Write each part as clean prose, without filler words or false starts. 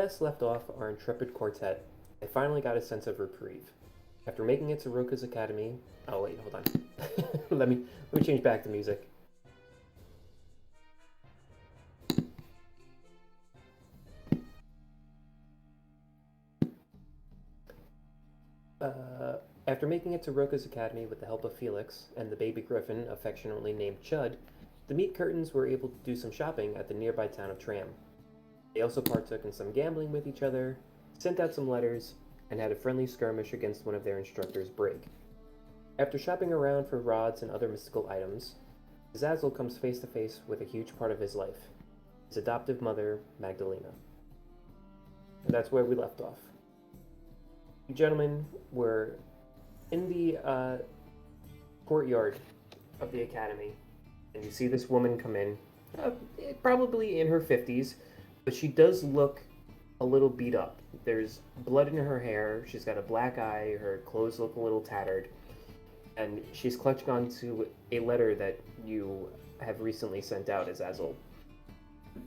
last left off, our intrepid quartet they finally got a sense of reprieve. After making it to Roka's academy. Oh wait, hold on. let me change back to music. After making it to Roka's academy with the help of Felix and the baby griffin affectionately named Chud, the meat curtains were able to do some shopping at the nearby town of Tram. They also partook in some gambling with each other, sent out some letters, and had a friendly skirmish against one of their instructors, Brig. After shopping around for rods and other mystical items, Zazzle comes face to face with a huge part of his life, his adoptive mother, Magdalena. And that's where we left off. You gentlemen were in the courtyard of the academy, and you see this woman come in, probably in her 50s, but she does look a little beat up. There's blood in her hair, she's got a black eye, her clothes look a little tattered, and she's clutching onto a letter that you have recently sent out, Azazel.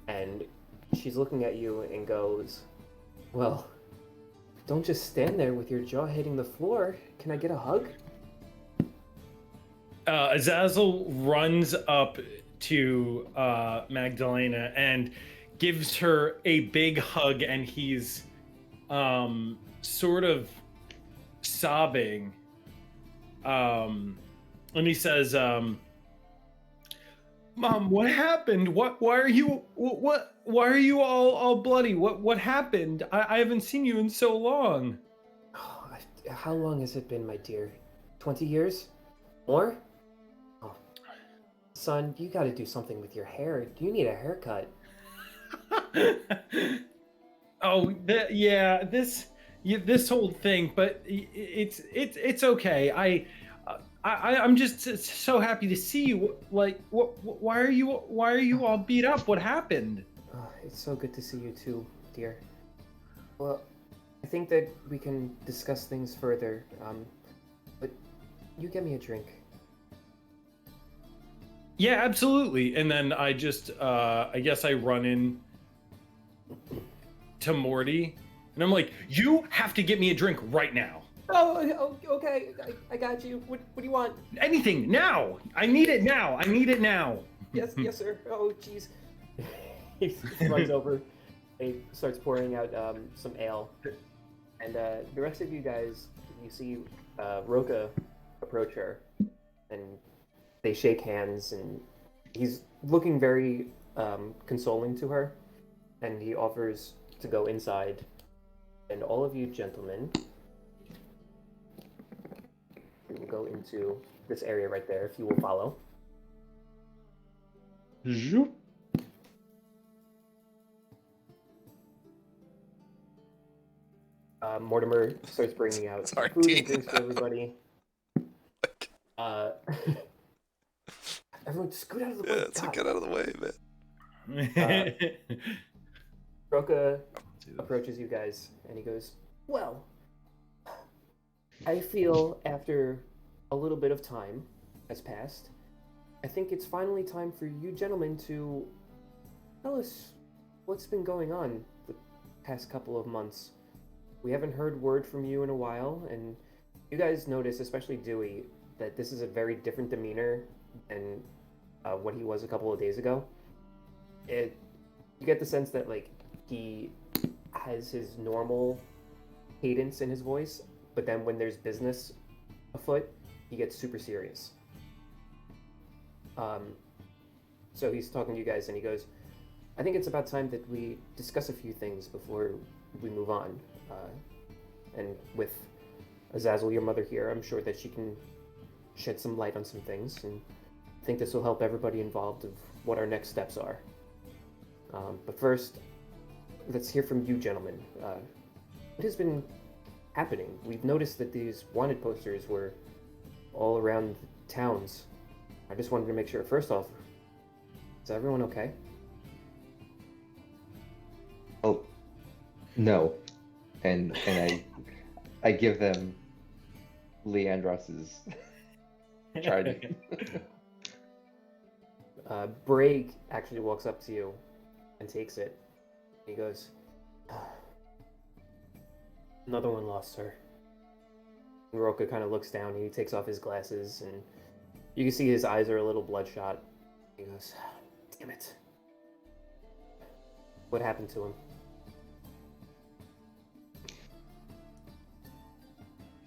And she's looking at you and goes, "Well, don't just stand there with your jaw hitting the floor. Can I get a hug?" Azazel runs up to Magdalena and gives her a big hug, and he's sort of sobbing. And he says, "Mom, what happened? Why are you why are you all bloody? What happened? I haven't seen you in so long." Oh, how long has it been, my dear? 20 years? More? Oh, son, you gotta do something with your hair. You need a haircut. Oh, yeah, this whole thing, but it's okay. I'm just so happy to see you. Like, why are you all beat up? What happened? Oh, it's so good to see you too, dear. Well, I think that we can discuss things further, but you get me a drink. Yeah, absolutely. And then I just, I guess I run in to Morty, and I'm like, "You have to get me a drink right now. Oh, okay. I got you. What do you want? Anything now. I need it now. I need it now." Yes, sir. Oh, jeez. He runs over. He starts pouring out some ale, and the rest of you guys, you see Roka approach her, and they shake hands, and he's looking very consoling to her, and he offers to go inside, and all of you gentlemen will go into this area right there, if you will follow. Zoop. Mortimer starts bringing out food and drinks for everybody. Everyone, scoot out of the way. Yeah, get out of the way, man. Roka approaches you guys, and he goes, "Well, I feel after a little bit of time has passed, I think it's finally time for you gentlemen to tell us what's been going on the past couple of months. We haven't heard word from you in a while, and you guys notice, especially Dewey, that this is a very different demeanor than what he was a couple of days ago. You get the sense that like he has his normal cadence in his voice, but then when there's business afoot, he gets super serious. So he's talking to you guys, and he goes, "I think it's about time that we discuss a few things before we move on. And with Azazel, your mother here, I'm sure that she can shed some light on some things, and I think this will help everybody involved of what our next steps are. But first, let's hear from you gentlemen. What has been happening? We've noticed that these wanted posters were all around towns. I just wanted to make sure, first off, is everyone okay?" Oh, no. And I give them Leandros's trident. Braig actually walks up to you and takes it. He goes, Another one lost, sir. Roka kind of looks down and he takes off his glasses, and you can see his eyes are a little bloodshot. He goes, "Damn it. What happened to him?"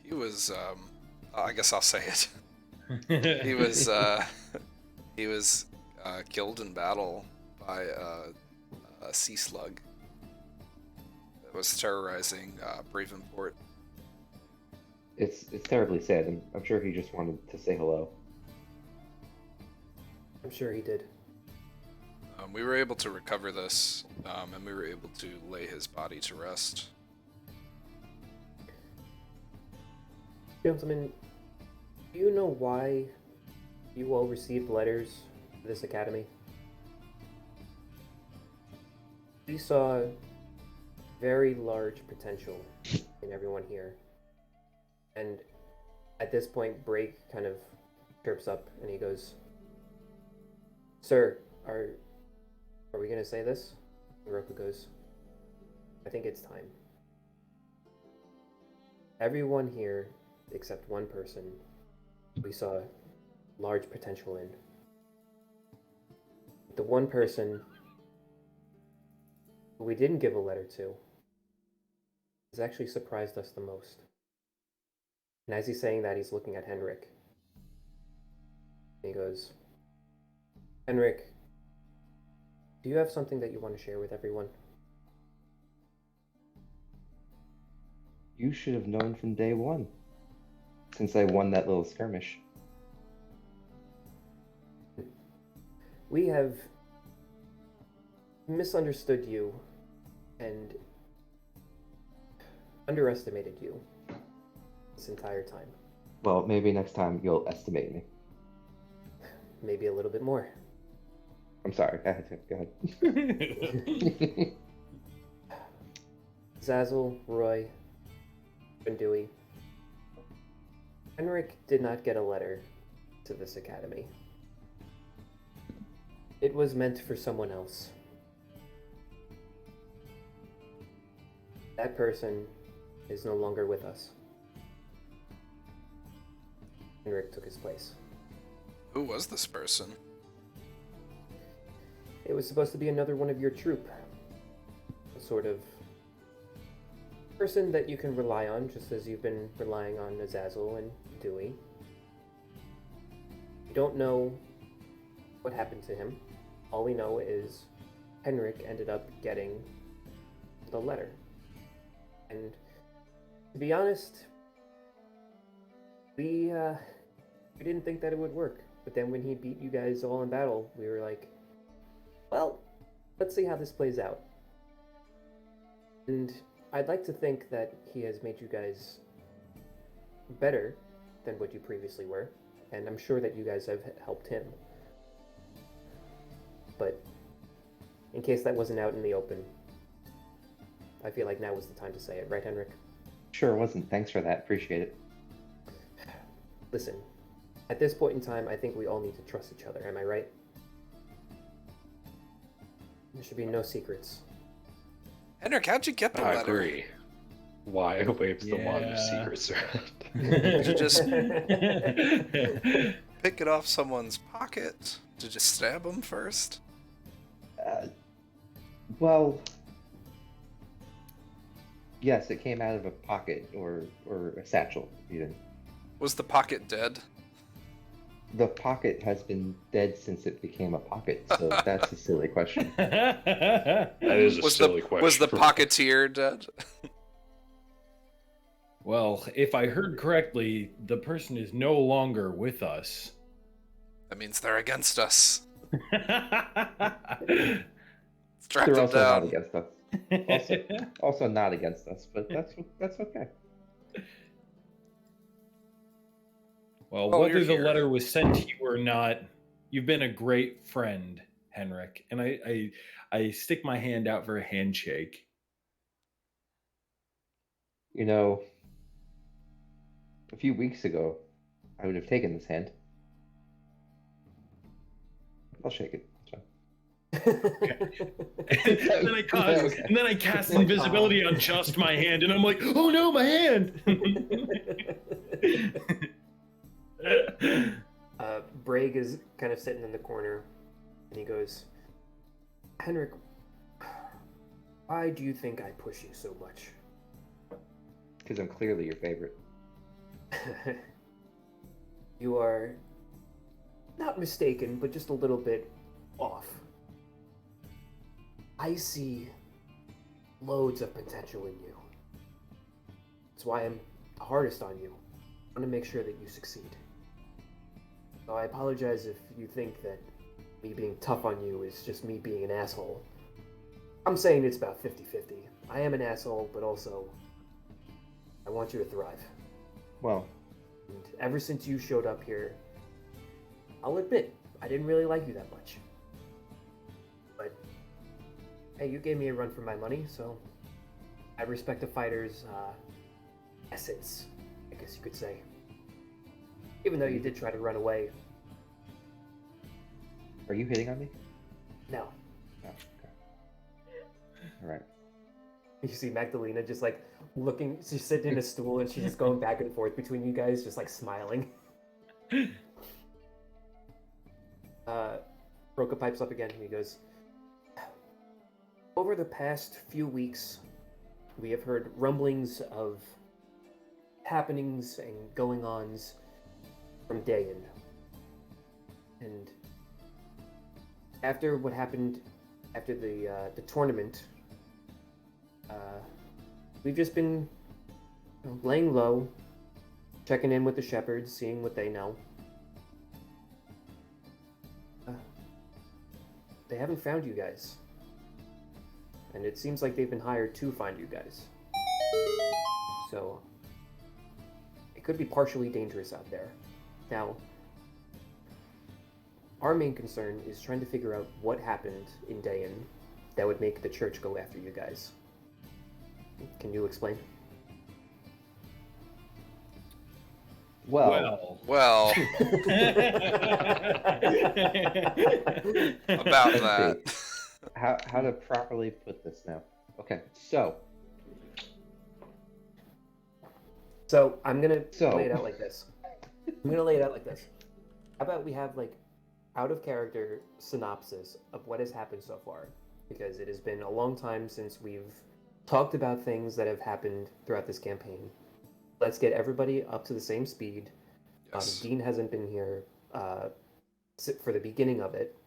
He was, I guess I'll say it. He was, he was killed in battle by a sea slug that was terrorizing Bravenport. It's terribly sad. I'm sure he just wanted to say hello. I'm sure he did. We were able to recover this, and we were able to lay his body to rest. Gentlemen, do you know why you all received letters to this academy? We saw very large potential in everyone here. And at this point, Brake kind of chirps up and he goes, "Sir, are we going to say this?" And Roku goes, "I think it's time." Everyone here, except one person, we saw large potential in. The one person who we didn't give a letter to has actually surprised us the most. And as he's saying that, he's looking at Henrik. And he goes, "Henrik, do you have something that you want to share with everyone?" You should have known from day one, since I won that little skirmish. We have misunderstood you and underestimated you this entire time. Well, maybe next time you'll estimate me. Maybe a little bit more. I'm sorry. Go ahead. Zazzle, Roy, and Dewey. Henrik did not get a letter to this academy. It was meant for someone else. That person is no longer with us. Henrik took his place. Who was this person? It was supposed to be another one of your troop. A sort of person that you can rely on, just as you've been relying on Azazel and Dewey. We don't know what happened to him. All we know is Henrik ended up getting the letter. And to be honest, we didn't think that it would work. But then when he beat you guys all in battle, we were like, well, let's see how this plays out. And I'd like to think that he has made you guys better than what you previously were, and I'm sure that you guys have helped him. But in case that wasn't out in the open, I feel like now was the time to say it, right, Henrik? Sure wasn't. Thanks for that. Appreciate it. Listen, at this point in time, I think we all need to trust each other, am I right? There should be no secrets. Henrik, how'd you get the I letter? agree. Why waves the wand of Yeah. secrets around? Did you just pick it off someone's pocket? Did you just stab him first? Well, yes, it came out of a pocket or a satchel, even. Was the pocket dead? The pocket has been dead since it became a pocket, so that's a silly question. That is a silly question. Was the pocketeer dead? Well, if I heard correctly, the person is no longer with us. That means they're against us. Well, Strap They're them also not down. against us. Also not against us, but that's okay. Oh, whether you're the here. letter was sent to you or not, you've been a great friend, Henrik. And I stick my hand out for a handshake. You know, a few weeks ago, I would have taken this hand. I'll shake it. It's fine. And then I cast Okay. invisibility on just my hand, and I'm like, oh no, my hand! Braig is kind of sitting in the corner, and he goes, Henrik, why do you think I push you so much? Because I'm clearly your favorite. You are not mistaken, but just a little bit off. I see loads of potential in you. That's why I'm the hardest on you. I want to make sure that you succeed. So I apologize if you think that me being tough on you is just me being an asshole. I'm saying it's about 50-50. I am an asshole, but also I want you to thrive. Well, And ever since you showed up here, I'll admit, I didn't really like you that much. But, hey, you gave me a run for my money, so I respect a fighter's essence, I guess you could say. Even though you did try to run away. are you hitting on me? No. No. Okay. All right. You see Magdalena just like looking, she's sitting in a stool and she's just going back and forth between you guys, just like smiling. Roka pipes up again and he goes, over the past few weeks, we have heard rumblings of happenings and going-ons from Dayan. And after what happened after the tournament, we've just been laying low, checking in with the shepherds, seeing what they know. They haven't found you guys. And it seems like they've been hired to find you guys. So, it could be partially dangerous out there. Now, our main concern is trying to figure out what happened in Dayan that would make the church go after you guys. Can you explain? Well, Well, about let's that. see. How to properly put this now? Okay, so So I'm gonna So- lay it out like this. How about we have like out of character synopsis of what has happened so far? Because it has been a long time since we've talked about things that have happened throughout this campaign. Let's get everybody up to the same speed. Yes. Dean hasn't been here for the beginning of it,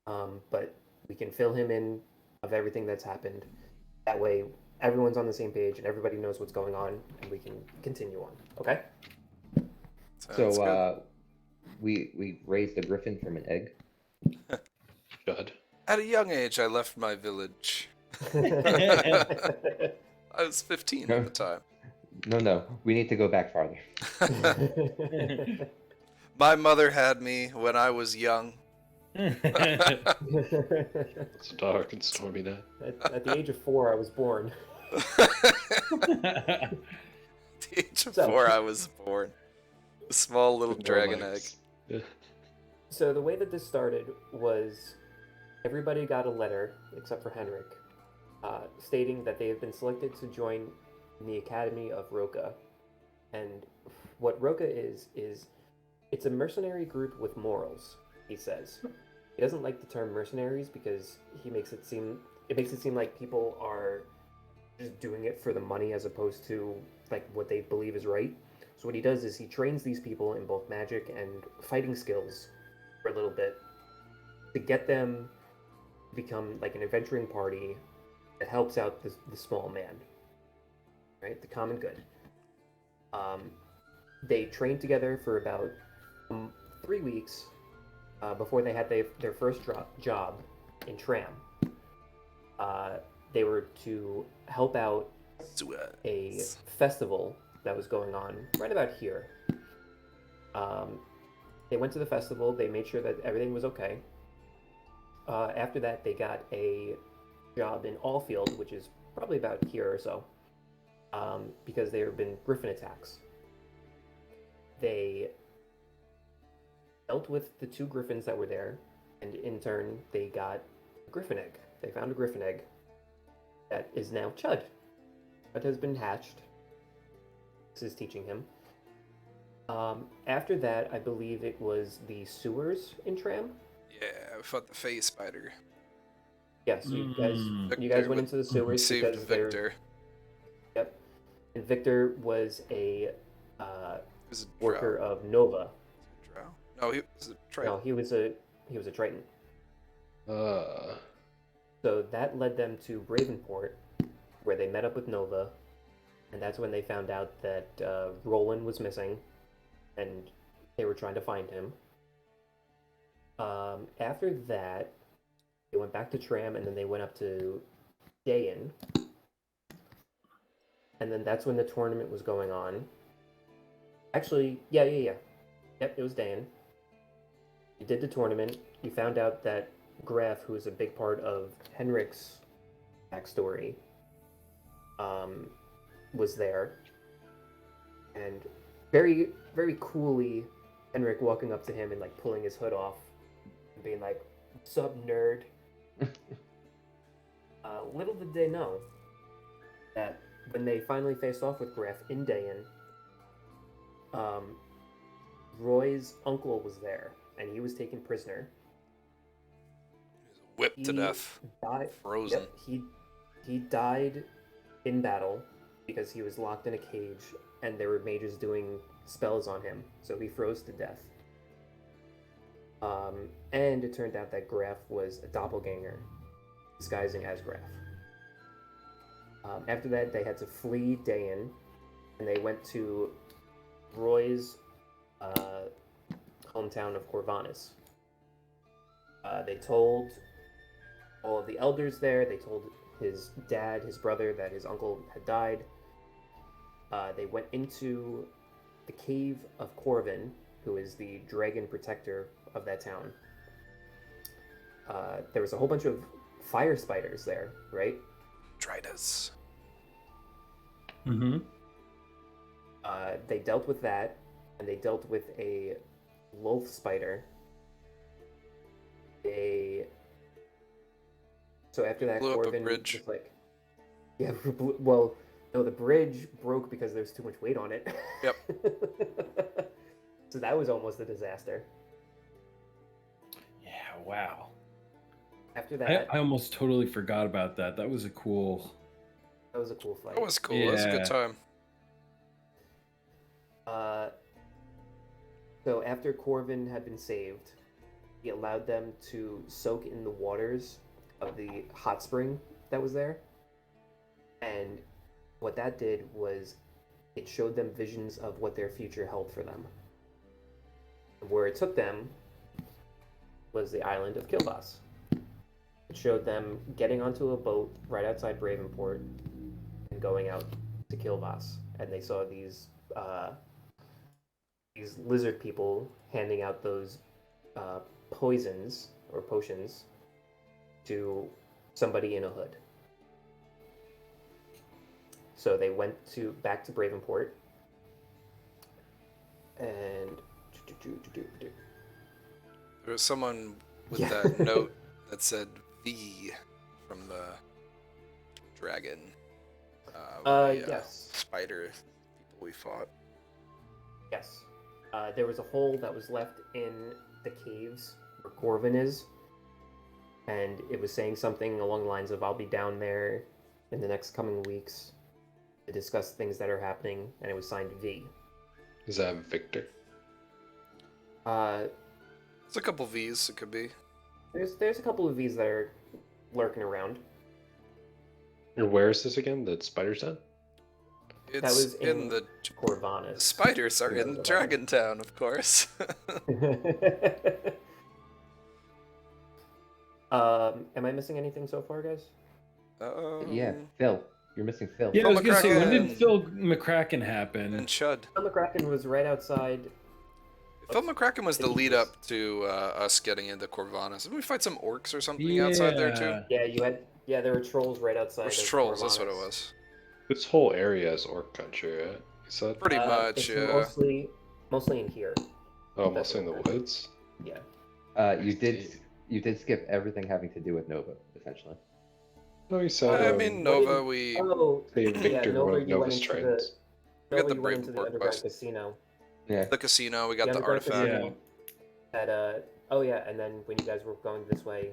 but we can fill him in of everything that's happened. That way, everyone's on the same page and everybody knows what's going on, and we can continue on. Okay? Sounds good. we raised a griffin from an egg. Good. At a young age, I left my village. I was 15 at the time. No, we need to go back farther. My mother had me when I was young. It's dark and stormy night. At the age of 4, I was born. At the age of 4, I was born. A small little With no dragon egg. legs. Yeah. So the way that this started was everybody got a letter, except for Henrik, stating that they have been selected to join the Academy of Roka. And what Roka is it's a mercenary group with morals, he says. He doesn't like the term mercenaries because it makes it seem like people are just doing it for the money as opposed to like what they believe is right. So what he does is he trains these people in both magic and fighting skills for a little bit to get them to become like an adventuring party that helps out the small man, right? The common good. They trained together for about 3 weeks before they had their first job in Tram. They were to help out a festival that was going on right about here. They went to the festival. They made sure that everything was okay. After that, they got a job in Allfield, which is probably about here or so, because there have been griffin attacks. They dealt with the 2 griffins that were there, and in turn, they got griffin egg. They found a griffin egg that is now Chud. Chud has been hatched. This is teaching him. After that, I believe it was the sewers in Tram. Yeah, we fought the phase spider. Yes, you Victor guys went into the sewers Saved because they're. Victor. Yep. And Victor was a He was a worker drow. of Nova. Drow. No, he was a Triton. No, he was a Triton. So that led them to Ravenport, where they met up with Nova, and that's when they found out that Roland was missing, and they were trying to find him. After that, they went back to Tram, and then they went up to Dayan. And then that's when the tournament was going on. Actually, yeah. Yep, it was Dayan. You did the tournament. You found out that Graf, who is a big part of Henrik's backstory, was there. And very, very coolly, Henrik walking up to him and like pulling his hood off and being like, "What's up, nerd?" Little did they know that when they finally faced off with Graf in Dayan, Roy's uncle was there, and he was taken prisoner. Whipped to death. Died, Frozen. Yep, he died in battle because he was locked in a cage, and there were mages doing spells on him, so he froze to death. And it turned out that Graf was a doppelganger, disguising as Graf. After that, they had to flee Dayan, and they went to Roy's hometown of Corvinus. They told all of the elders there, they told his dad, his brother, that his uncle had died. They went into the cave of Corvin, who is the dragon protector of that town. There was a whole bunch of fire spiders there, right? Tritus. Mm-hmm. They dealt with that, and they dealt with a loaf spider. So after that, Blew up a Corvin bridge. was like, yeah, well, no, the bridge broke because there's too much weight on it. Yep. So that was almost a disaster. Yeah, wow. After that, I almost totally forgot about that. That was a cool. that was a cool fight. That was cool. That was a good Yeah. time. So after Corvin had been saved, he allowed them to soak in the waters of the hot spring that was there. And what that did was it showed them visions of what their future held for them. And where it took them was the island of Kilbas. It showed them getting onto a boat right outside Bravenport and going out to Kilbas. And they saw these lizard people handing out those poisons or potions to somebody in a hood. So they went back to Bravenport, and There was someone with Yeah. that note that said V from the dragon. Yes. Spider people we fought. Yes. There was a hole that was left in the caves where Corvin is, and it was saying something along the lines of, "I'll be down there in the next coming weeks to discuss things that are happening," and it was signed V. Is that Victor? It's a couple V's. It could be. There's a couple of V's that are lurking around. And where is this again? The spider's den? It's was in in the Corvinus. spiders are in Dragon Town, of course. Am I missing anything so far, guys? Yeah, Phil. You're missing Phil. Yeah, I was gonna say, when did McCracken. Phil McCracken happen? And Chud. Phil McCracken was right outside. Phil McCracken was the lead up to us getting into Corvinus. Didn't we fight some orcs or something outside there too? Yeah, there were trolls right outside. Or of trolls, that's what it Corvinus. was. This whole area is orc country, right? You said? Pretty much, It's yeah. mostly in here. Oh, mostly in the woods? Yeah. You did You did skip everything having to do with Nova, essentially. No, he said. I Oh, mean, what Nova, did- we Oh, Say yeah, Victor, Nova, one of you went Nova's into the trains. We got Nova, the you went Brave into the Pork underground quest. casino. Yeah. the casino, we got The the underground artifact. casino. At oh yeah, and then when you guys were going this way,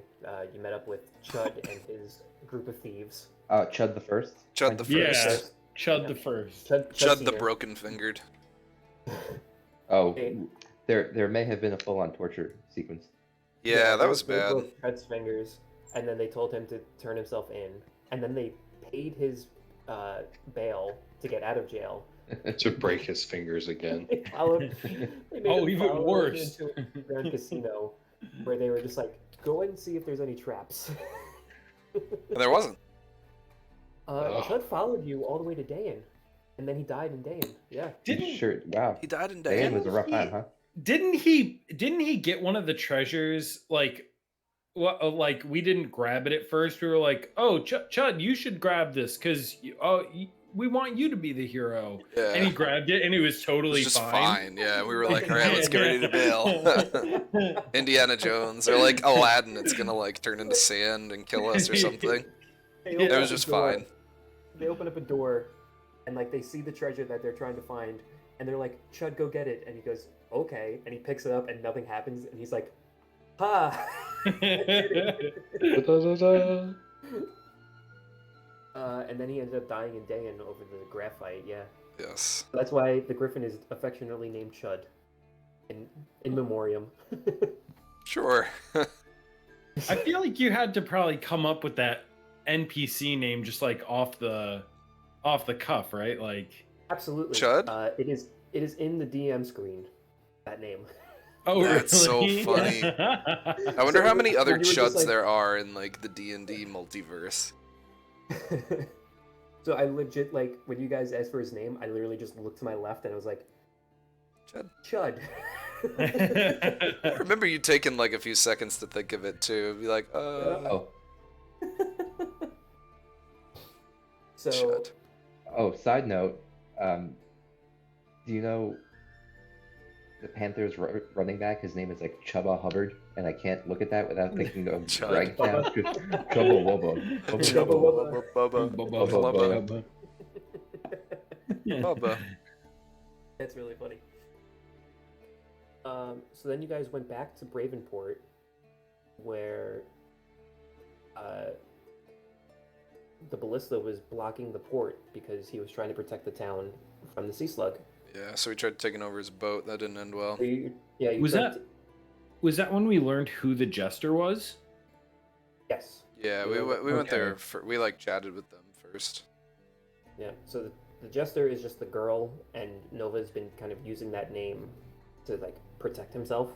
you met up with Chud and his group of thieves. Chud the First. Chud the Yeah. First. Chud the first. Chud the Senior. broken fingered. Oh, Hey. there may have been a full-on torture sequence. Yeah, that they- was they bad. broke Chud's fingers, and then they told him to turn himself in, and then they paid his bail to get out of jail. To break his fingers again. They followed. They made Oh, him even follow him worse. into an underground casino, where they were just like, "Go and see if there's any traps." And there wasn't. Ugh. Chud followed you all the way to Dayan, and then he died in Dayan. Yeah. Didn't Sure. Wow. He died in Dan Dayan. was a rough he- time, huh? didn't he get one of the treasures like what like we didn't grab it at first. We were like, "Oh, Chud, you should grab this cuz we want you to be the hero." Yeah. And he grabbed it and it was It totally was just fine. fine. Yeah, we were like, all right, let's get ready to bail. Indiana Jones or like Aladdin, it's gonna like turn into sand and kill us or something. They It open It up was a just door- fine. They open up a door, and like they see the treasure that they're trying to find, and they're like, "Chud, go get it." And he goes, "Okay," and he picks it up, and nothing happens, and he's like, "Ha!" Da-da-da-da. And then he ended up dying in Dayan over the graphite. Yeah, Yes. that's why the griffin is affectionately named Chud, in memoriam. Sure. I feel like you had to probably come up with that NPC name just like off the cuff, right? Like Absolutely. Chud? It is in the DM screen. That name. oh, That's so really? funny. I wonder So how many other when you were just Chuds like- there are in like the D&D multiverse. So I legit like when you guys asked for his name, I literally just looked to my left and I was like, Chud. Chud. I remember you taking like a few seconds to think of it too. Be like, Oh. So Chud. Oh, side note, do you know the Panthers running back? His name is like Chubba Hubbard, and I can't look at that without thinking of Chud. Greg now. Chubba Wubba. Chubba Wubba. Bubba. Bubba. That's really funny. So then you guys went back to Bravenport, where the ballista was blocking the port because he was trying to protect the town from the sea slug. Yeah, so we tried taking over his boat. That didn't end well. So you Was tried that- Was that when we learned who the jester was? Yes. Yeah, we went Okay. there. We like chatted with them first. Yeah. So the jester is just the girl, and Nova's been kind of using that name to like protect himself.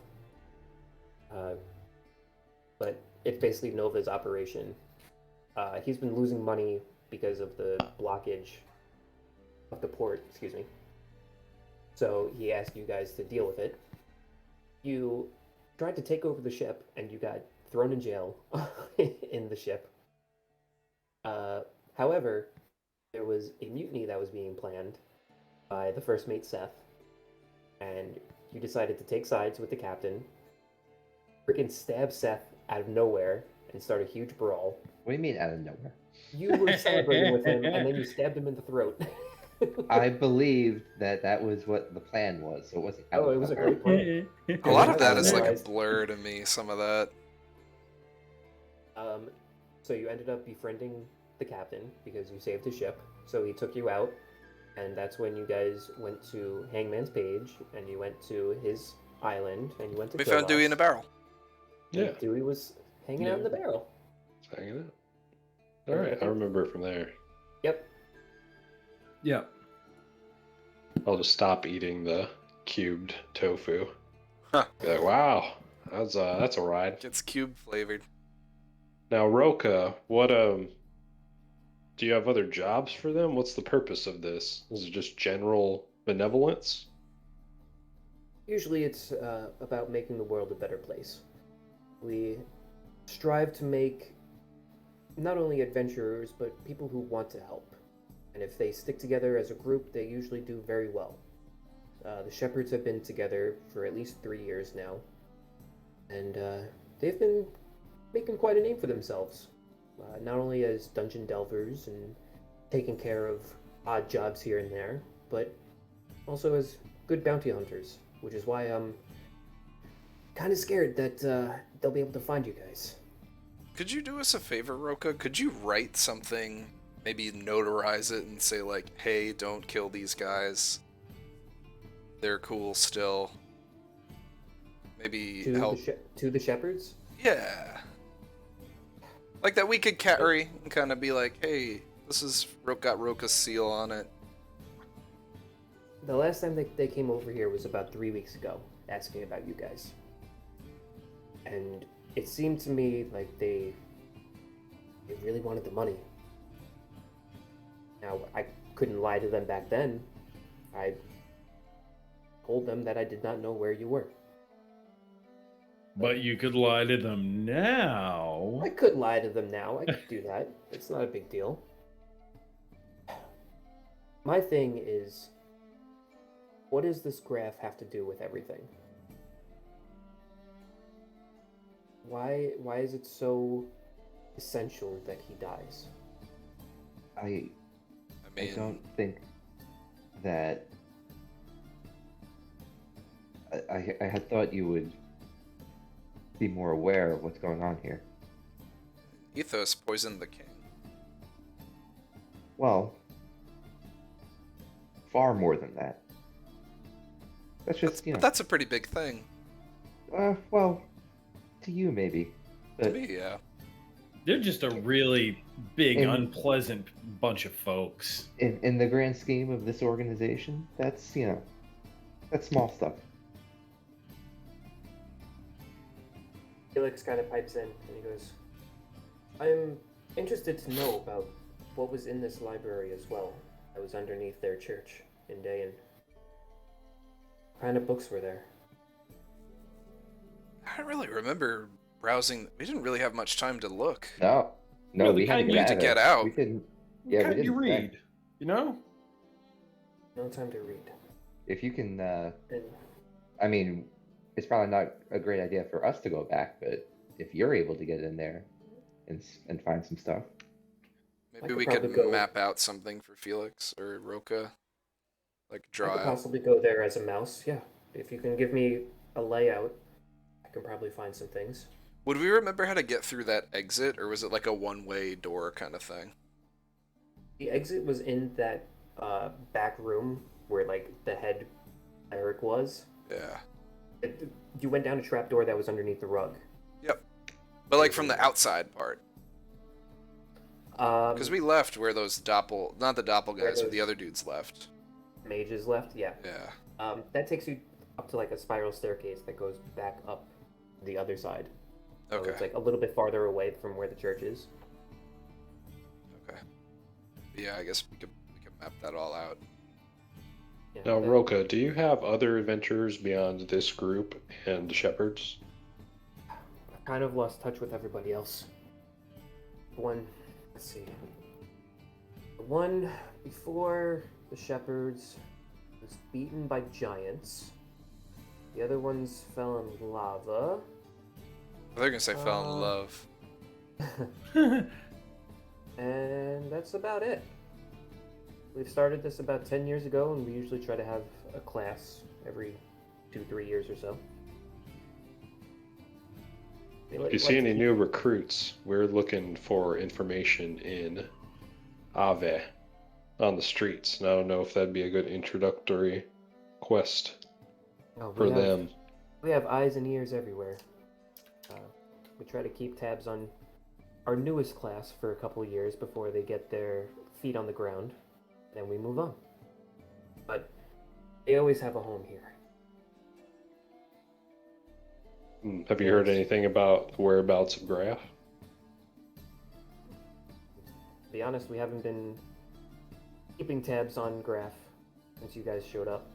But it's basically Nova's operation. He's been losing money because of the blockage of the port. Excuse me. So he asked you guys to deal with it. You tried to take over the ship, and you got thrown in jail in the ship. However, there was a mutiny that was being planned by the first mate Seth, and you decided to take sides with the captain, freaking stab Seth out of nowhere, and start a huge brawl. What do you mean out of nowhere? You were celebrating with him, and then you stabbed him in the throat. I believed that was what the plan was, so it wasn't out Oh, of it was a nowhere. great plan. A lot of that I is like a realized- blur to me. Some of that. So you ended up befriending the captain because you saved his ship. So he took you out, and that's when you guys went to Hangman's Page, and you went to his island, and you went to. We found Dewey in a barrel. And Yeah, Dewey was hanging out in the barrel. it's hanging out. All right, I remember it from there. Yep. Yeah. I'll just stop eating the cubed tofu. Huh. Be like, wow, that's a ride. It's cube flavored. Now, Roka, what do you have other jobs for them? What's the purpose of this? Is it just general benevolence? Usually it's about making the world a better place. We strive to make not only adventurers, but people who want to help. And if they stick together as a group, they usually do very well. The Shepherds have been together for at least 3 years now. And they've been making quite a name for themselves. Not only as dungeon delvers and taking care of odd jobs here and there, but also as good bounty hunters, which is why I'm kind of scared that they'll be able to find you guys. Could you do us a favor, Roka? Could you write something, maybe notarize it and say like, hey, don't kill these guys. They're cool still. Maybe help. To the shepherds? Yeah. Like that we could carry and kind of be like, hey, this is got Roka's seal on it. The last time they came over here was about 3 weeks ago, asking about you guys. And it seemed to me like they really wanted the money. Now, I couldn't lie to them back then. I told them that I did not know where you were. But you could lie to them now. I could lie to them now. I could do that. It's not a big deal. My thing is, what does this graph have to do with everything? Why is it so essential that he dies? I mean, don't think that I had thought you would be more aware of what's going on here. Ethos poisoned the king. Well, far more than that. That's just, But that's a pretty big thing. Well, to you maybe. To But me, yeah. They're just a really big, In- unpleasant bunch of folks. in the grand scheme of this organization, that's, that's small stuff. Felix kind of pipes in and he goes, I'm interested to know about what was in this library as well. That was underneath their church in Dayan. What kind of books were there? I don't really remember browsing. We didn't really have much time to look. No, Well, we the had kind to you get, need to get out. We didn't. What Yeah, kind we do you didn't. read? You know? No time to read. If you can, And I mean, it's probably not a great idea for us to go back, but if you're able to get in there and find some stuff, Maybe could we could probably go- map out something for Felix or Roka. Like I draw could out. possibly go there as a mouse, yeah. If you can give me a layout, I can probably find some things. Would we remember how to get through that exit, or was it like a one-way door kind of thing? The exit was in that back room where, like, the head cleric was. Yeah. You went down a trapdoor that was underneath the rug. Yep. But like from the outside part. Because Because we left where those not the doppel Where guys, but those- the other dudes left. mages left, yeah. Yeah. That takes you up to like a spiral staircase that goes back up the other side. So Okay. it's like a little bit farther away from where the church is. Okay. Yeah, I guess we could map that all out. Yeah, Now, that- Roka, do you have other adventures beyond this group and the shepherds? I kind of lost touch with everybody else. Let's see. The one before the shepherds was beaten by giants. The other ones fell in lava. They're gonna say fell in Uh, love. And that's about it. We've started this about 10 years ago, and we usually try to have a class every 2-3 years or so. If you see any new recruits, we're looking for information in Ave on the streets. And I don't know if that'd be a good introductory quest for them. We have eyes and ears everywhere. We try to keep tabs on our newest class for a couple years before they get their feet on the ground. Then we move on. But they always have a home here. Have you heard anything about the whereabouts of Graf? To be honest, we haven't been keeping tabs on Graph since you guys showed up.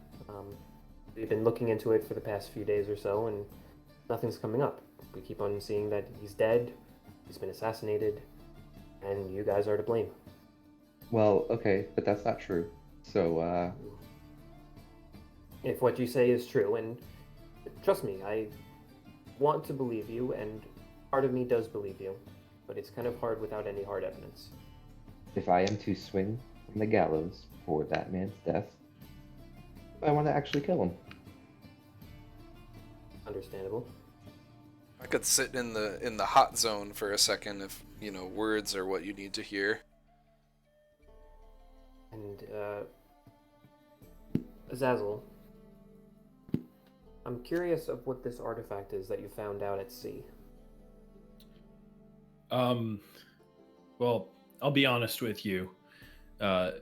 We've been looking into it for the past few days or so, and nothing's coming up. We keep on seeing that he's dead, he's been assassinated, and you guys are to blame. well, okay, but that's not true. So, If what you say is true, and trust me, I want to believe you, and Part of me does believe you, but it's kind of hard without any hard evidence. If I am to swing from the gallows for that man's death, I want to actually kill him. Understandable. I could sit in the hot zone for a second if, words are what you need to hear. And, Azazel, I'm curious of what this artifact is that you found out at sea. Well, I'll be honest with you. I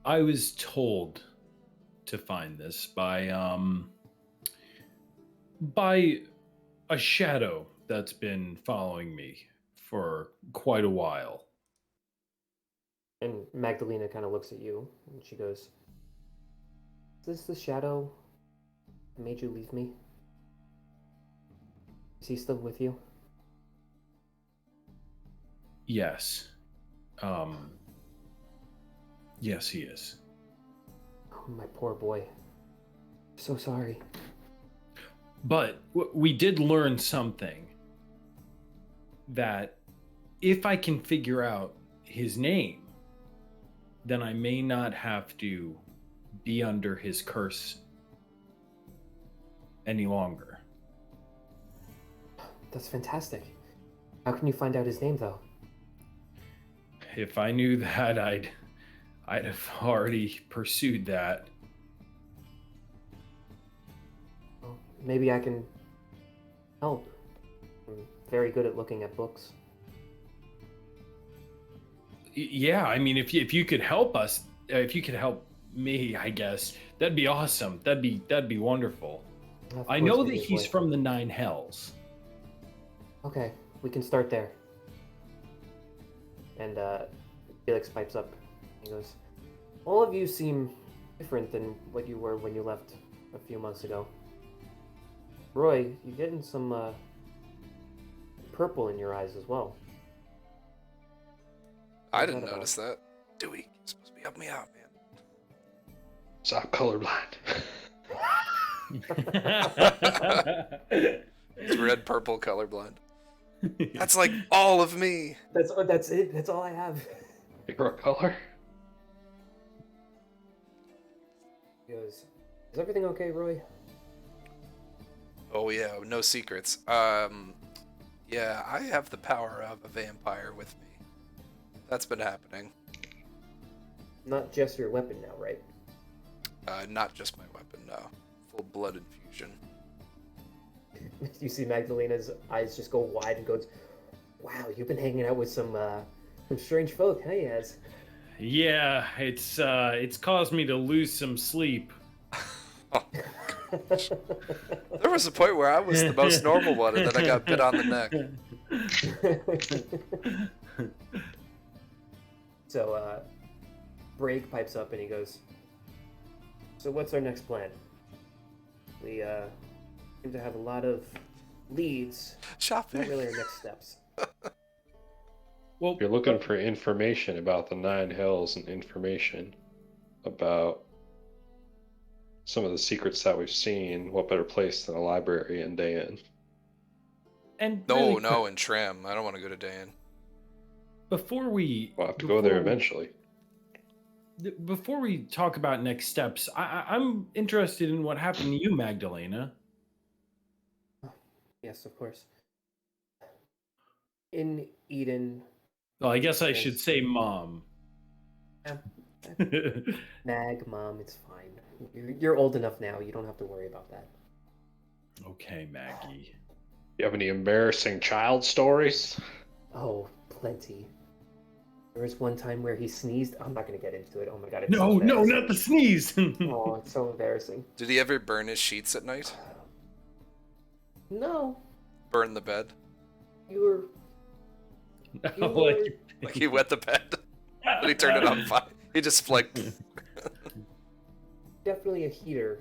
was told to find this by a shadow that's been following me for quite a while. And Magdalena kind of looks at you, and she goes, "Is this the shadow that made you leave me? Is he still with you?" Yes. Yes, he is. Oh, my poor boy. So sorry. But we did learn something, that if I can figure out his name, then I may not have to be under his curse any longer. That's fantastic. How can you find out his name, though? If I knew that, I'd have already pursued that. Well, maybe I can help. I'm very good at looking at books. Yeah, I mean, if you could help us, if you could help me, I guess that'd be awesome. That'd be wonderful. Of I course, know that baby he's boy. from the Nine Hells. Okay, we can start there. And Felix pipes up. He goes, "All of you seem different than what you were when you left a few months ago. Roy, you're getting some purple in your eyes as well." I What's didn't that about? notice that. Dewey, you're supposed to be helping me out, man. So I'm colorblind. He's red, purple, colorblind. That's like all of me. That's it. That's all I have. Favorite color? He goes, "Is everything okay, Roy?" Oh yeah, no secrets. Yeah, I have the power of a vampire with me. That's been happening. Not just your weapon now, right? Not just my weapon, no. Full blood infusion. You see Magdalena's eyes just go wide and goes, "Wow, you've been hanging out with some strange folk, huh, Yaz?" Yeah, it's caused me to lose some sleep. There was a point where I was the most normal one, and then I got bit on the neck. So, Brake pipes up and he goes, "So what's our next plan? We seem to have a lot of leads. Not Shopping. really our next steps." Well, If you're looking for information about the Nine Hells and information about some of the secrets that we've seen, what better place than a library in Dayan? and No, really no, quick, in Tram. I don't want to go to Dan. before we We'll have to go there before- eventually. Before we talk about next steps, I'm interested in what happened to you, Magdalena. Yes, of course. In Eden, Well, I guess I Yes. should say mom. Mag, Mom, it's fine. You're old enough now. You don't have to worry about that. Okay, Maggie. You have any embarrassing child stories? Oh, plenty. There was one time where he sneezed. I'm not gonna get into it. Oh my god, it's No, so no, embarrassing. not the sneeze. Oh, it's so embarrassing. Did he ever burn his sheets at night? No, Burn the bed? you were Oh, like- Like he wet the bed? But he turned it on fire. He just like definitely a heater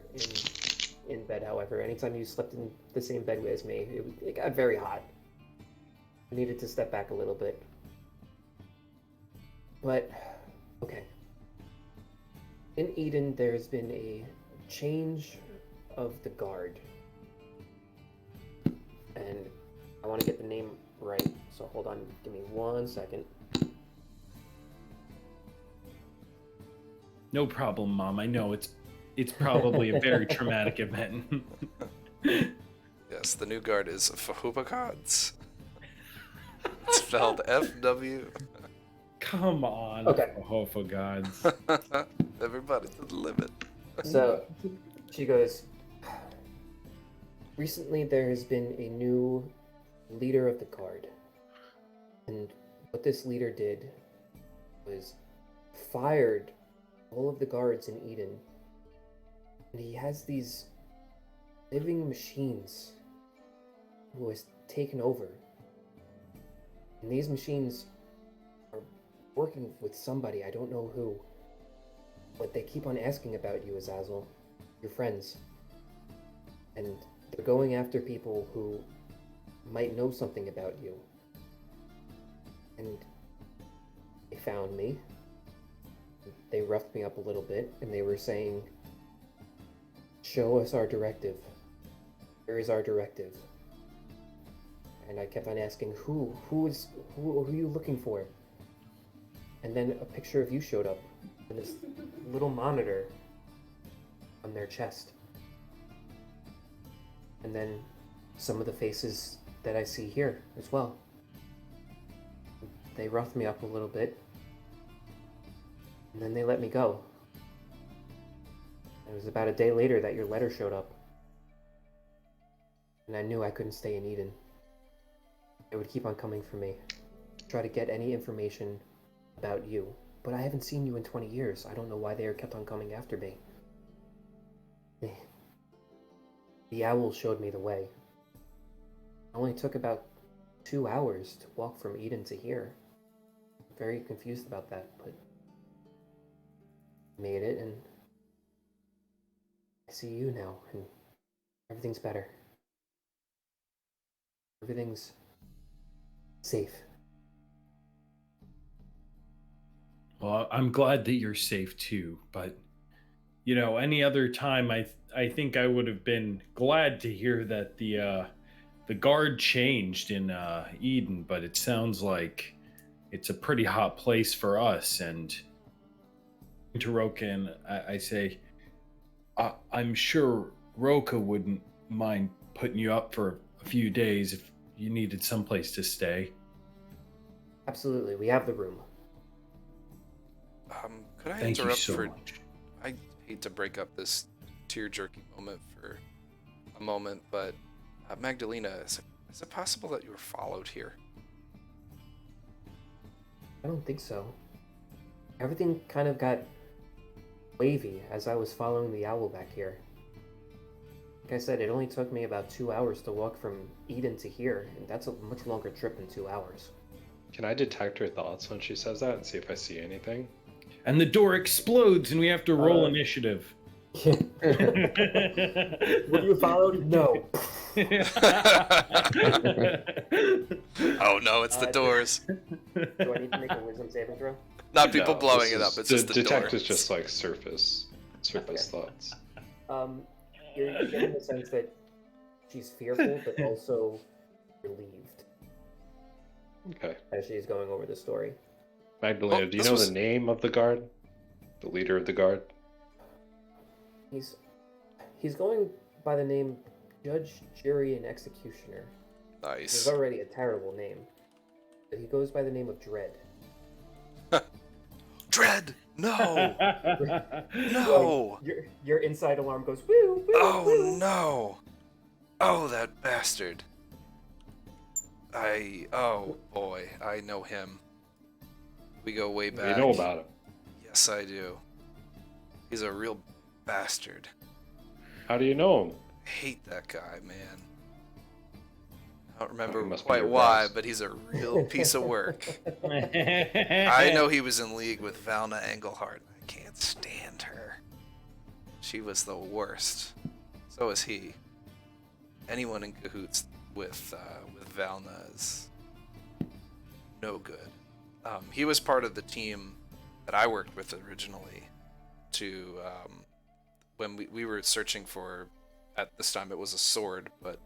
in bed. However, anytime you slept in the same bed as me, it got very hot. I needed to step back a little bit. But okay. In Eden, there's been a change of the guard, and I want to get the name Right. So hold on. Give me 1 second. No problem, Mom. I know it's probably a very traumatic event. Yes, the new guard is Fahubagods. It's spelled FW. Come on, Okay. oh for gods. Everybody to the limit. So she goes, recently there has been a new leader of the guard. And what this leader did was fired all of the guards in Eden. And he has these living machines who has taken over. And these machines are working with somebody, I don't know who. But they keep on asking about you, Azazel, your friends. And they're going after people who might know something about you. And they found me. They roughed me up a little bit, and they were saying, show us our directive. Where is our directive? And I kept on asking, who are you looking for? And then a picture of you showed up in this little monitor on their chest. And then some of the faces that I see here as well. They roughed me up a little bit, and then they let me go. It was about a day later that your letter showed up. And I knew I couldn't stay in Eden. They would keep on coming for me, try to get any information about you. But I haven't seen you in 20 years. I don't know why they kept on coming after me. The owl showed me the way. It only took about 2 hours to walk from Eden to here. I'm very confused about that, but I made it, and I see you now, and everything's better. Everything's safe. Well, I'm glad that you're safe too, but you know, any other time I think I would have been glad to hear that the guard changed in Eden, but it sounds like it's a pretty hot place for us. And to Roka, and I say, I'm sure Roka wouldn't mind putting you up for a few days if you needed someplace to stay. Absolutely, we have the room. Could I Thank you interrupt so for? much. I hate to break up this tear-jerking moment for a moment, but Magdalena, is it possible that you were followed here? I don't think so. Everything kind of got wavy as I was following the owl back here. Like I said, it only took me about 2 hours to walk from Eden to here, and that's a much longer trip than 2 hours. Can I detect her thoughts when she says that and see if I see anything? And the door explodes, and we have to roll initiative. Were you followed? No. Oh no, it's the doors. Do I need to make a wisdom saving throw? Not people No, blowing this it up. is- It's just the detect door. is just like surface thoughts. You're getting the sense that she's fearful, but also relieved Okay. as she's going over the story. Magdalena, Oh, do you this know was- the name of the guard? The leader of the guard? He's going by the name Judge, Jury, and Executioner. Nice. It's already a terrible name, but he goes by the name of Dread. Dread! No! No! Your inside alarm goes woo woo. Oh woo. no! Oh, that bastard. Oh boy, I know him. We go way back. You know about him. Yes, I do. He's a real bastard. How do you know him? I hate that guy, man. I don't remember must be quite your why, boss. but he's a real piece of work. I know he was in league with Valna Engelhart. I can't stand her. She was the worst. So is he. Anyone in cahoots with Valna is no good. He was part of the team that I worked with originally to when we were searching for, at this time it was a sword, but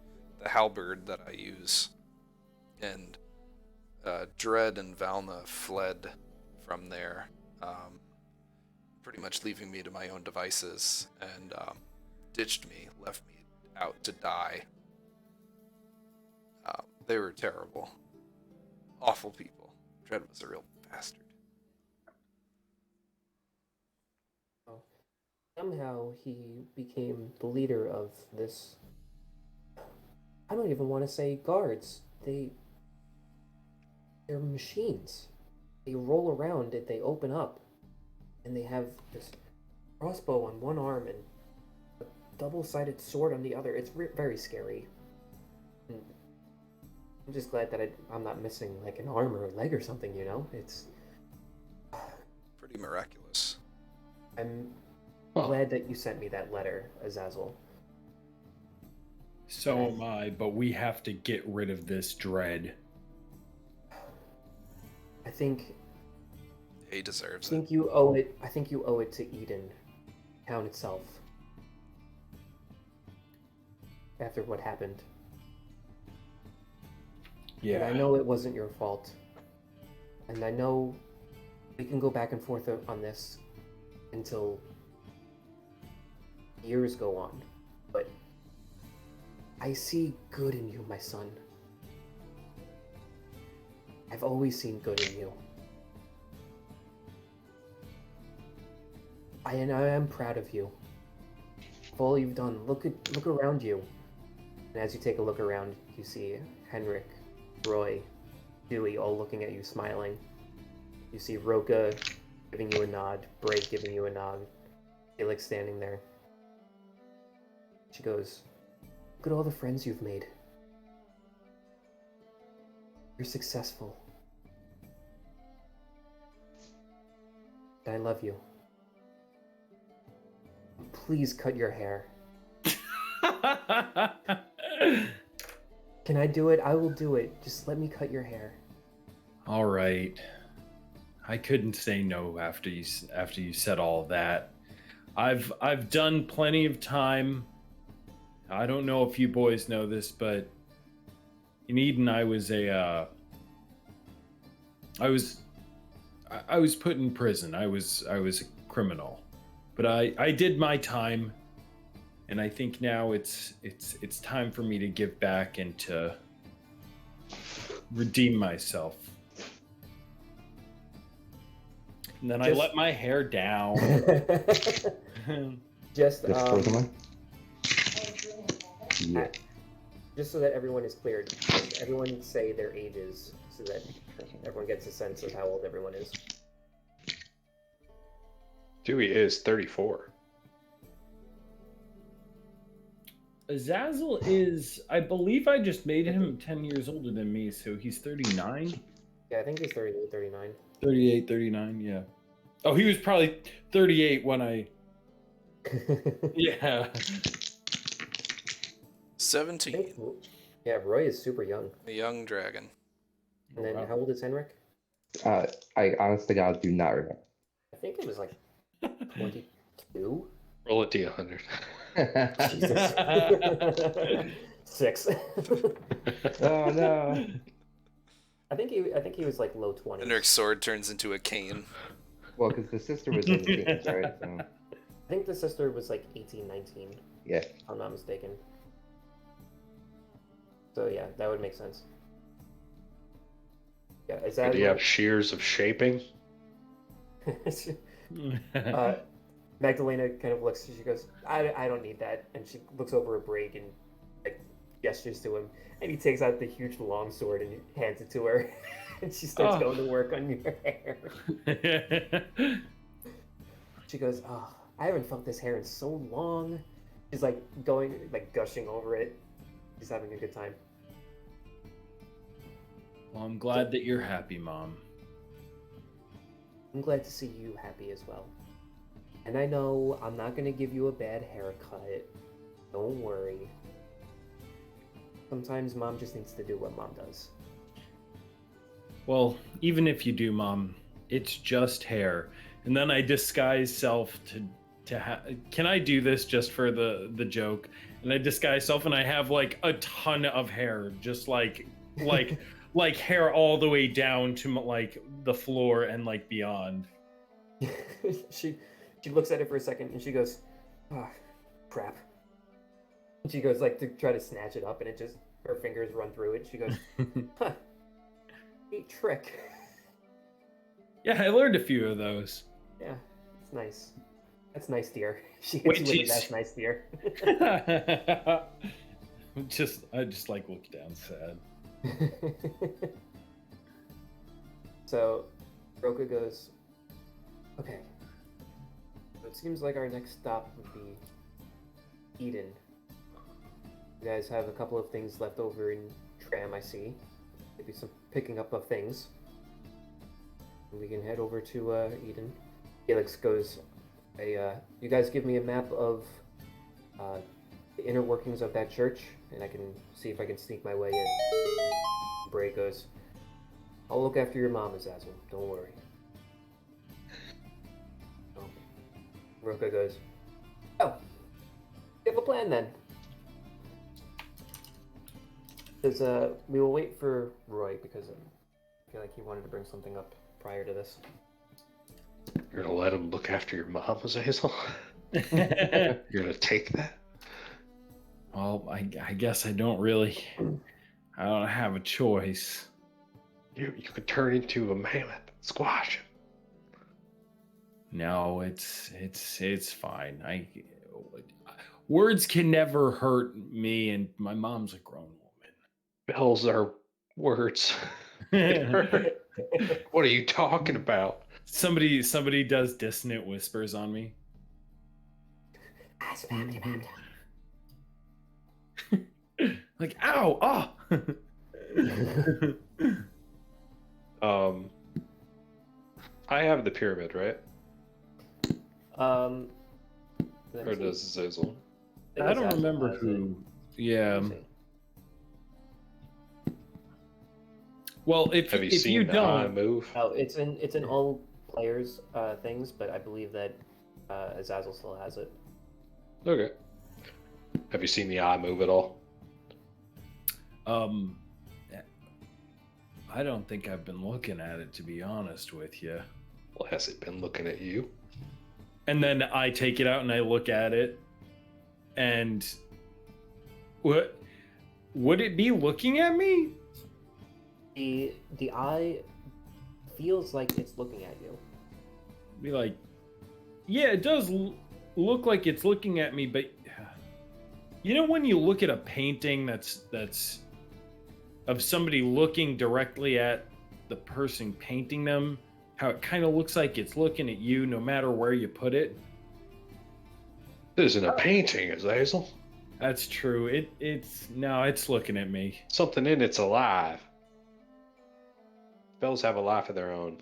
the halberd that I use. And Dread and Valna fled from there, pretty much leaving me to my own devices, and ditched me, left me out to die. They were terrible. Awful people. Dread was a real bastard. Somehow he became the leader of this. I don't even want to say guards. They're machines. They roll around and they open up, and they have this crossbow on one arm and a double-sided sword on the other. It's very scary. And I'm just glad that I'm not missing like an arm or a leg or something. You know, it's Pretty miraculous. I'm Well, glad that you sent me that letter, Azazel. So am I, but we have to get rid of this dread. I think He deserves I think it. you owe it. I think you owe it to Eden, town itself. After what happened, Yeah. and I know it wasn't your fault, and I know we can go back and forth on this until years go on, but I see good in you, my son. I've always seen good in you. I am proud of you. For all you've done. Look around you. And as you take a look around, you see Henrik, Roy, Dewey all looking at you smiling. You see Roka giving you a nod, Bray giving you a nod, Felix standing there. She goes, "Look at all the friends you've made. You're successful. And I love you. Please cut your hair. Can I do it? I will do it. Just let me cut your hair." All right. I couldn't say no after you said all of that. I've done plenty of time. I don't know if you boys know this, but in Eden I was put in prison. I was a criminal. But I did my time, and I think now it's time for me to give back and to redeem myself. And then I Just- let my hair down. Just This frozen one? Yeah. I- just so that everyone is clear, everyone say their ages so that everyone gets a sense of how old everyone is. Dewey is 34. Azazel is, I believe I just made him 10 years older than me, so he's 39? Yeah, I think he's 38, 39. 38, 39, yeah. Oh, he was probably 38 when I... Yeah. 17. Yeah, Roy is super young. A young dragon. And then Wow. how old is Henrik? I honest to God do not remember. I think it was like 22. Roll a d100. Jesus. 6. Oh no. I think he was like low 20s. Henrik's sword turns into a cane. Well, because the sister was in the teens, right? So, I think the sister was like 18, 19, yeah. if I'm not mistaken. So yeah, that would make sense. Yeah, is that Do you have shears of shaping? Magdalena kind of looks, she goes, I don't need that. And she looks over at Brake and like, gestures to him. And he takes out the huge long sword and hands it to her. And she starts Oh. going to work on your hair. She goes, "Oh, I haven't felt this hair in so long." She's like gushing over it. She's having a good time. Well, I'm glad that you're happy, Mom. I'm glad to see you happy as well. And I know I'm not going to give you a bad haircut. Don't worry. Sometimes Mom just needs to do what Mom does. Well, even if you do, Mom, it's just hair. And then I disguise self can I do this just for the joke? And I disguise self and I have like a ton of hair, just like like hair all the way down to like the floor and like beyond. she looks at it for a second and she goes, "Ah, crap." And she goes like to try to snatch it up, and it just her fingers run through it. She goes, "Huh, neat trick." Yeah, I learned a few of those. Yeah, it's nice. That's nice, dear. She Wait, hits you with geez. a "That's nice, dear." I just like look down sad. So, Roka goes, "Okay. So it seems like our next stop would be Eden. You guys have a couple of things left over in Tram, I see. Maybe some picking up of things. We can head over to Eden." Felix goes, "You guys give me a map of the inner workings of that church, and I can see if I can sneak my way in." Bray goes, "I'll look after your mom, Azazel. Don't worry." Roka goes, "Oh, we have a plan then." Because we will wait for Roy, because I feel like he wanted to bring something up prior to this. You're gonna let him look after your mom, Azazel? You're gonna take that? Well, I guess I don't really. I don't have a choice. You could turn into a mammoth and squash him. No, it's fine. Words can never hurt me, and my mom's a grown Bells are words. woman. What are you talking about? Somebody does dissonant whispers on me. Like, ow, ah. I have the pyramid, right? Let Or me see. does Azazel? I don't Azazel remember has who. it. Yeah. Let me see. Well, if Have you if seen you the eye don't, move? Oh, it's in all players' things, but I believe that Azazel still has it. Okay. Have you seen the eye move at all? I don't think I've been looking at it, to be honest with you. Well, has it been looking at you? And then I take it out and I look at it, and what would it be looking at me? The eye feels like it's looking at you. Be like, yeah, it does look like it's looking at me, but you know when you look at a painting that's of somebody looking directly at the person painting them, how it kind of looks like it's looking at you no matter where you put it? This isn't a painting, Azazel. That's true. It's looking at me. Something in it's alive. Spells have a life of their own.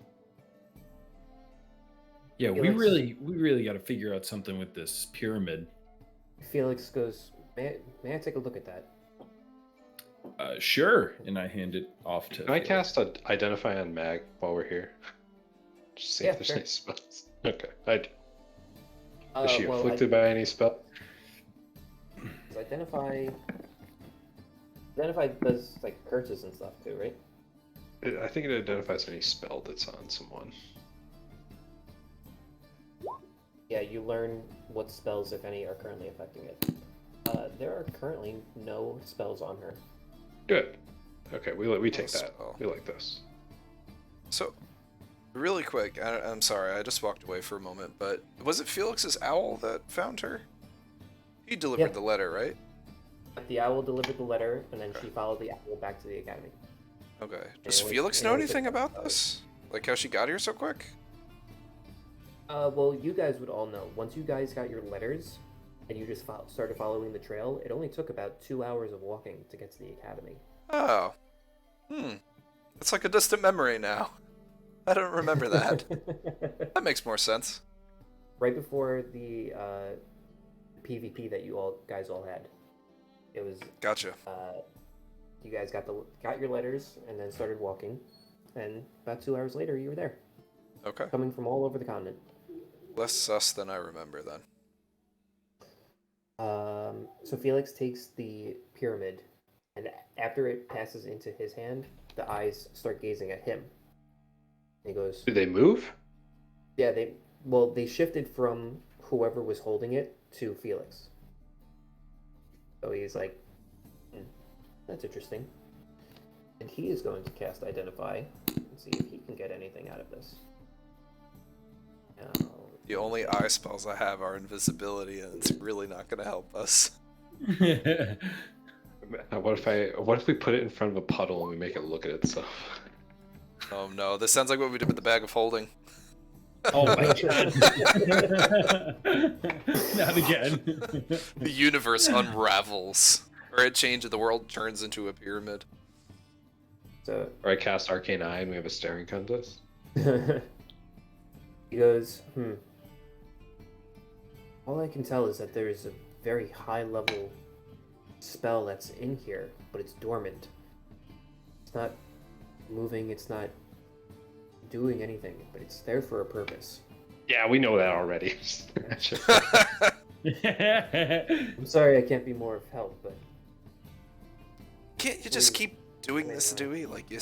Yeah, we Felix- really got to figure out something with this pyramid. Felix goes, may I take a look at that?" Sure. And I hand it off to. Can I Felix. cast a Identify on Mag while we're here? Just see Yeah, if there's sure. any spells. Okay, I do. Is she Well, afflicted by any spell? Identify does like curses and stuff too, right? I think it identifies any spell that's on someone. Yeah, you learn what spells, if any, are currently affecting it. There are currently no spells on her. Good. Okay, we take No that. spell. We like this. So, really quick, I'm sorry, I just walked away for a moment, but was it Felix's owl that found her? He delivered Yeah. the letter, right? The owl delivered the letter, and then she followed the owl back to the academy. Okay. Does it was- Felix it know was anything a- about this? Like how she got here so quick? Well, you guys would all know. Once you guys got your letters, and you just started following the trail, it only took about 2 hours of walking to get to the academy. Oh. It's like a distant memory now. I don't remember that. That makes more sense. Right before the PvP that you guys all had, it was Gotcha. you guys got your letters and then started walking, and about 2 hours later you were there, Okay. coming from all over the continent. Less sus than I remember then. So Felix takes the pyramid, and after it passes into his hand, the eyes start gazing at him. And he goes, Do they move? yeah, they shifted from whoever was holding it to Felix. So he's like, that's interesting. And he is going to cast Identify and see if he can get anything out of this. Now, The only eye spells I have are invisibility, and it's really not going to help us. What if we put it in front of a puddle and we make it look at itself? Oh no, this sounds like what we did with the bag of holding. Oh my god. Not again. The universe unravels. Or it changes, the world turns into a pyramid. so Or I cast Arcane Eye and we have a staring contest? he goes, all I can tell is that there is a very high level spell that's in here, but it's dormant. It's not moving, it's not doing anything, but it's there for a purpose. Yeah, we know that already. I'm sorry I can't be more of help, but Can't you just keep doing this, Dewey? Like, you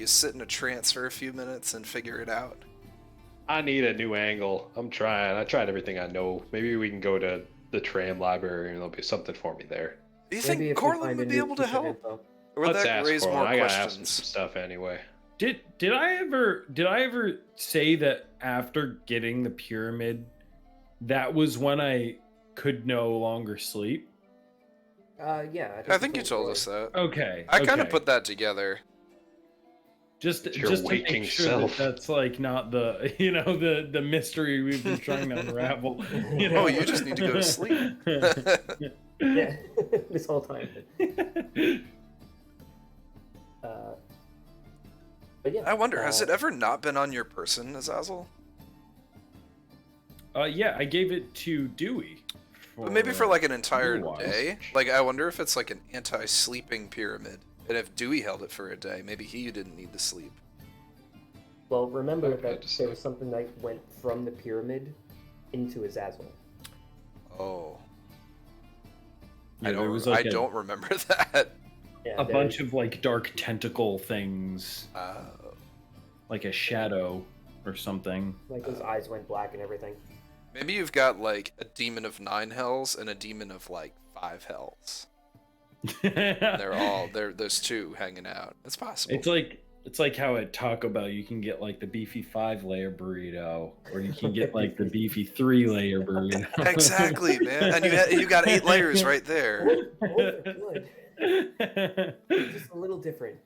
sit in a trance for a few minutes and figure it out. I need a new angle. I'm trying. I tried everything I know. Maybe we can go to the tram library and there'll be something for me there. Do you maybe think if we Corlin find a would be new able to piece of help? info. Or would Let's that ask raise for it. more I gotta ask him questions? some stuff anyway. Did I ever say that after getting the pyramid, that was when I could no longer sleep? Yeah. I think you told Roy. us that. Okay. I kind of okay. put that together. just It's your just to waking make sure self. that's like not the the mystery we've been trying to unravel. Oh, you just need to go to sleep. Yeah, this whole time. But yeah. I wonder, has it ever not been on your person, Azazel? Yeah, I gave it to Dewey. But maybe for like an entire otherwise. day? Like, I wonder if it's like an anti-sleeping pyramid. And if Dewey held it for a day, maybe he didn't need to sleep. Well, remember Okay, that just- there was something that went from the pyramid into Azazel. Oh. Yeah, I there don't, was like I don't remember that. Yeah, a bunch of like dark tentacle things, like a shadow or something. like his eyes went black and everything. Maybe you've got like a demon of 9 hells and a demon of like 5 hells. There's 2 hanging out. It's possible. It's like how at Taco Bell you can get like the beefy 5-layer burrito, or you can get like the beefy 3-layer burrito. Exactly, man. And you got 8 layers right there. Both are good. Just a little different.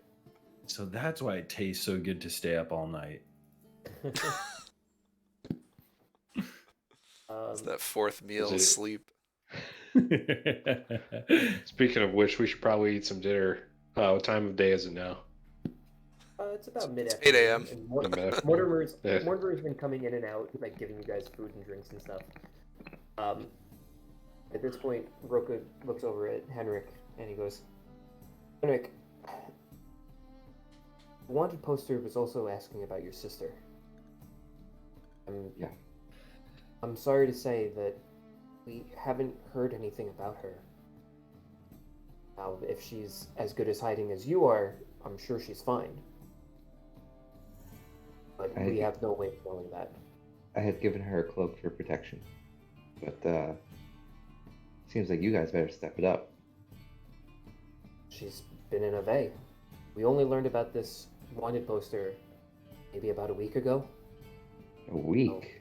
So that's why it tastes so good to stay up all night. It's that 4th meal it- sleep. Speaking of which, we should probably eat some dinner. What time of day is it now? It's about mid 8 a.m. Mortimer's Yeah. been coming in and out, like giving you guys food and drinks and stuff. At this point, Roka looks over at Henrik and he goes, Henrik, the wanted poster was also asking about your sister. Yeah. I'm sorry to say that we haven't heard anything about her. Now, if she's as good as hiding as you are, I'm sure she's fine. But we have no way of knowing that. I had given her a cloak for protection, but seems like you guys better step it up. She's been in a vey. We only learned about this wanted poster maybe about a week ago. A week?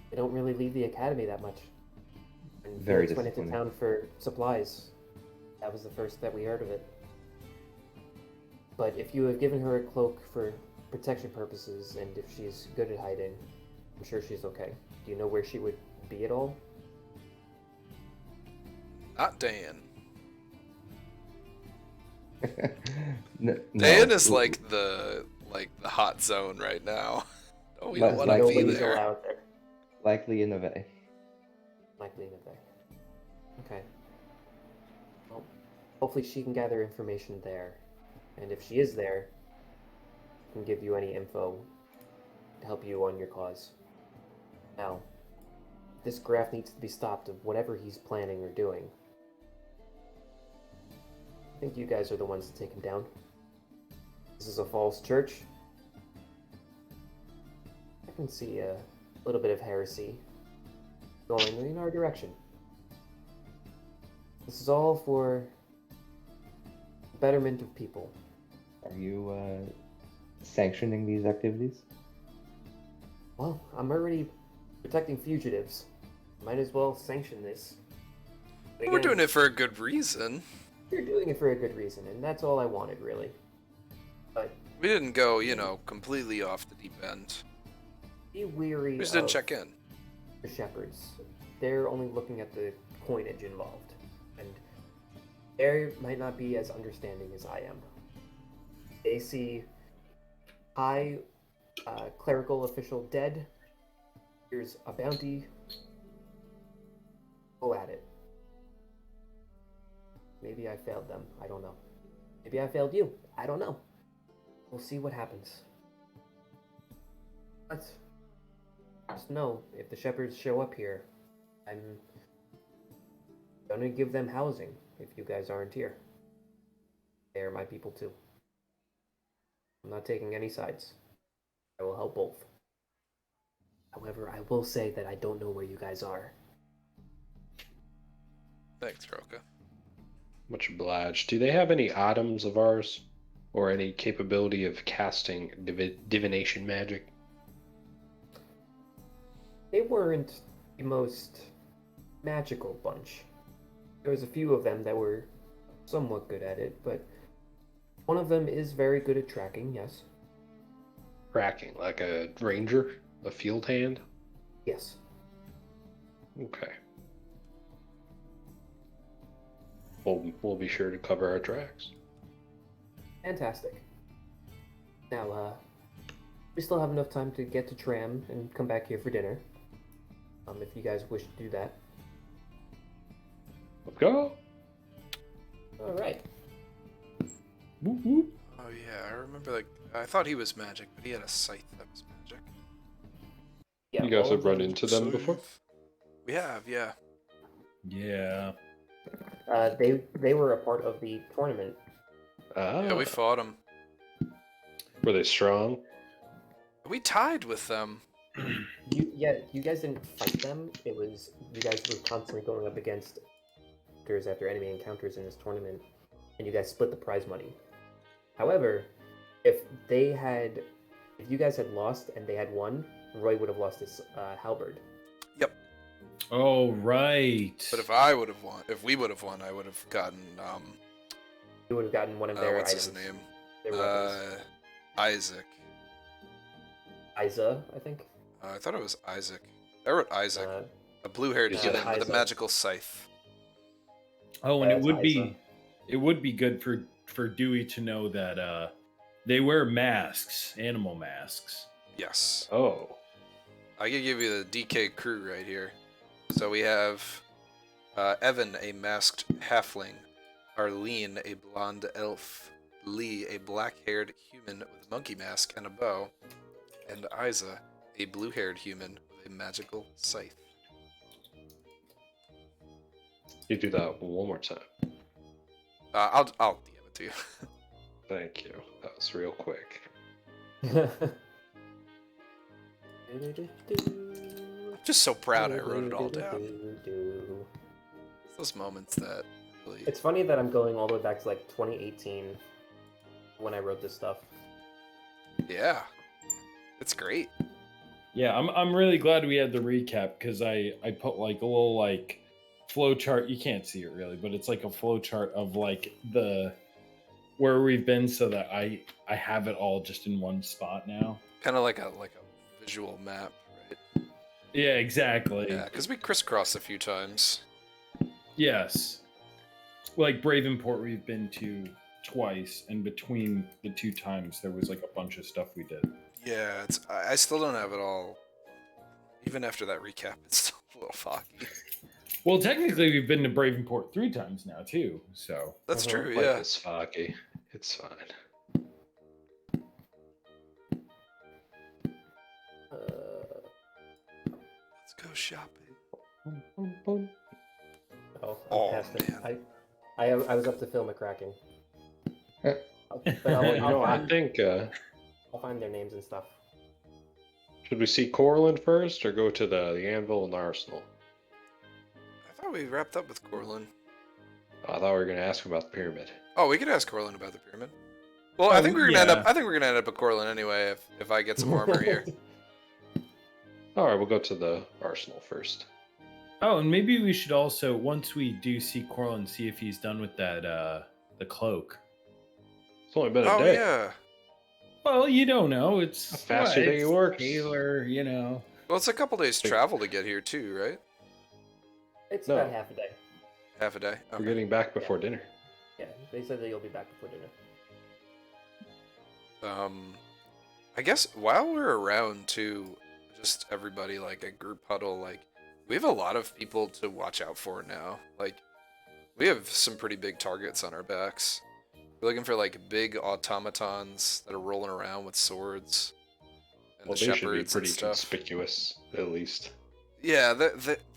They don't really leave the academy that much. And Very Felix went into disappointing. town for supplies. That was the first that we heard of it. But if you have given her a cloak for protection purposes, and if she's good at hiding, I'm sure she's okay. Do you know where she would be at all? Not Dan. No, Dan is like the hot zone right now. Oh, we don't But want to be Nobody's there. allowed there. likely in a vey. Likely in a vey. Okay. Well, hopefully she can gather information there. And if she is there, can give you any info to help you on your cause. Now, this graph needs to be stopped of whatever he's planning or doing. think you guys are the ones to take him down. This is a false church. I can see a little bit of heresy going in our direction. This is all for the betterment of people. Are you sanctioning these activities? Well, I'm already protecting fugitives. Might as well sanction this. But We're again, doing it for a good reason. You're doing it for a good reason, and that's all I wanted, really. But We didn't go, completely off the deep end. be weary We just didn't of check in. the shepherds. They're only looking at the coinage involved, and they might not be as understanding as I am. They see high clerical official dead. Here's a bounty. Go at it. Maybe I failed them. I don't know. Maybe I failed you. I don't know. We'll see what happens. But just know, if the shepherds show up here, I'm gonna give them housing if you guys aren't here. They are my people too. I'm not taking any sides. I will help both. However, I will say that I don't know where you guys are. Thanks, Roka. Much obliged. Do they have any items of ours? Or any capability of casting divination magic? They weren't the most magical bunch. There was a few of them that were somewhat good at it, but one of them is very good at tracking, yes. Tracking, like a ranger? A field hand? Yes. Okay. We'll be sure to cover our tracks. Fantastic. Now, we still have enough time to get to Tram and come back here for dinner. If you guys wish to do that. Let's go. Alright. Whoop, whoop. Oh yeah, I remember. I thought he was magic, but he had a scythe that was magic. Yeah, You guys all have of run them- into them before? We have, yeah. Yeah. They were a part of the tournament. Yeah, we fought him. Were they strong? We tied with them. You guys didn't fight them. It was you guys were constantly going up against encounters after enemy encounters in this tournament, and you guys split the prize money. However, if you guys had lost and they had won, Roy would have lost his halberd. Yep. Oh, right. But if we would have won, I would have gotten You would have gotten one of their what's items. his name? Their weapons. Isaac. Isa, I think. I thought it was Isaac. I wrote Isaac. Uh, A blue-haired human with Isaac. a magical scythe. Oh, and That's Isa. it would be good for Dewey to know that they wear masks, animal masks. Yes. Oh. I can give you the DK crew right here. So we have Evan, a masked halfling. Arlene, a blonde elf. Lee, a black-haired human with a monkey mask and a bow. And Isa, a blue-haired human with a magical scythe. You do that one more time. I'll DM it to you. Thank you. That was real quick. Just so proud I wrote it all down. It's those moments that really... It's funny that I'm going all the way back to like 2018 when I wrote this stuff. Yeah. It's great. Yeah, I'm really glad we had the recap because I put like a little like flow chart. You can't see it really, but it's like a flow chart of like where we've been so that I have it all just in one spot now. Kind of like a visual map, right? Yeah, exactly. Yeah, because we crisscrossed a few times. Yes. Like Bravenport we've been to twice, and between the two times there was like a bunch of stuff we did. Yeah, I still don't have it all. Even after that recap, it's still a little foggy. Well, technically we've been to Bravenport 3 times now too, so That's true, Life yeah. is foggy. It's fine. Let's go shopping. Oh, Oh, I passed it. man. I was up to film a cracking. But I'll, You I'll, know, I find, think I'll find their names and stuff. should we see Corlin first or go to the anvil and the arsenal? I thought we wrapped up with Corlin. I thought we were gonna ask about the pyramid. Oh, we could ask Corlin about the pyramid. Well, I think we're gonna end yeah. up. I think we're gonna end up at Corlin anyway if I get some armor here. All right, we'll go to the arsenal first. Oh, and maybe we should also, once we do see Corlin, see if he's done with that the cloak. It's only been a Oh day. yeah. Well, you don't know. It's The faster day it's works. Taylor, Well, it's a couple days travel to get here too, right? It's No. about half a day. Half a day. We're Okay. getting back before dinner. Yeah, they said that you'll be back before dinner. I guess while we're around too, just everybody like a group huddle, like we have a lot of people to watch out for now. Like we have some pretty big targets on our backs. We're looking for like big automatons that are rolling around with swords and Well, the they should be shepherds and pretty stuff. conspicuous, at least. Yeah,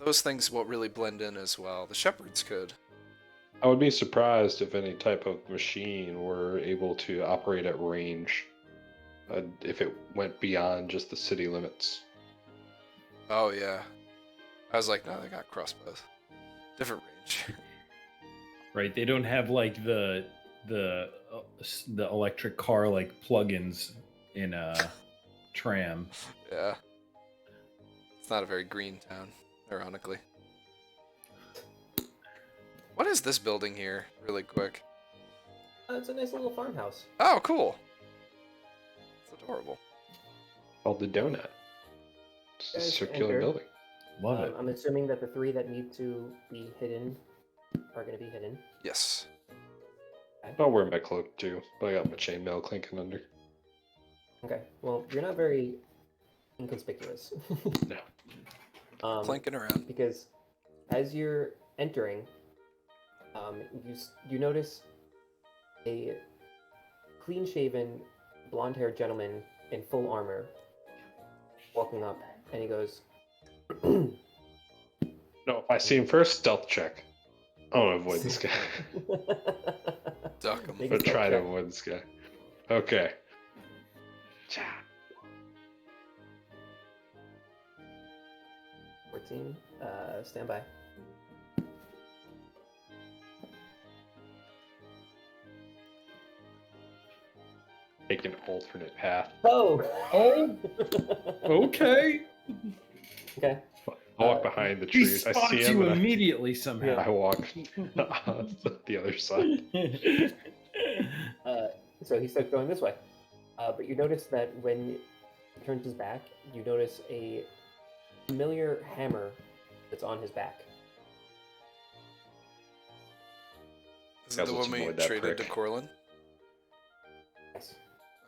those things won't really blend in as well. The shepherds could. I would be surprised if any type of machine were able to operate at range, if it went beyond just the city limits. Oh yeah. I was like, no, they got crossbows. Different range. right? They don't have like the electric car like plugins in a tram. Yeah. It's not a very green town, ironically. What is this building here, really quick? It's a nice little farmhouse. Oh, cool. It's adorable. Called the donut. It's a Guys, circular enter. building. Love it. I'm assuming that the 3 that need to be hidden are going to be hidden. Yes. I'll wear my cloak too, but I got my chainmail clinking under. Okay, well, you're not very inconspicuous. No. Clanking around. Because as you're entering, you notice a clean-shaven, blonde-haired gentleman in full armor walking up, and he goes, No, if I see him first, stealth check. I want to avoid this guy. Duck 'em. Make But a stealth try to check. avoid this guy. Okay. 14. Stand by. Take an alternate path. Oh! Oh, okay. Okay. I walk Uh, behind the He trees. I see spots him you and immediately somehow. I walk the other side. So he starts going this way. But you notice that when he turns his back, you notice a familiar hammer that's on his back. Is it the Guys, let's one we avoid that traded to prick. Corlin? Yes.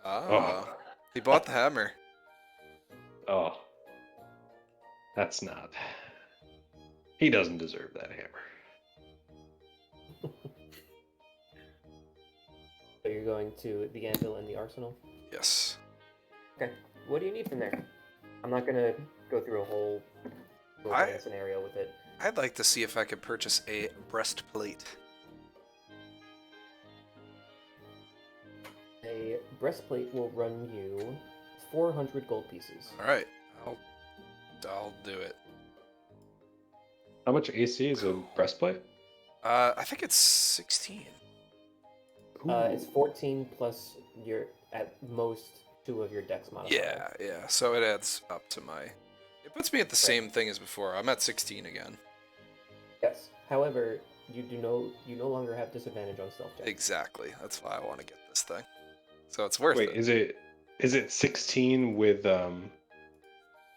Ah. He bought the hammer. Oh. That's not. He doesn't deserve that hammer. So you're going to the anvil and the arsenal? Yes. Okay. What do you need from there? I'm not gonna go through a whole scenario with it. I'd like to see if I could purchase a breastplate. A breastplate will run you 400 gold pieces. Alright. I'll do it. How much AC is a breastplate? I think it's 16. It's 14 plus your, at most, 2 of your dex modifier. Yeah. So it adds up to my... It puts me at the same thing as before. I'm at 16 again. Yes. However, you no longer have disadvantage on stealth checks. Exactly. That's why I want to get this thing. So it's worth Wait, it. is it 16 with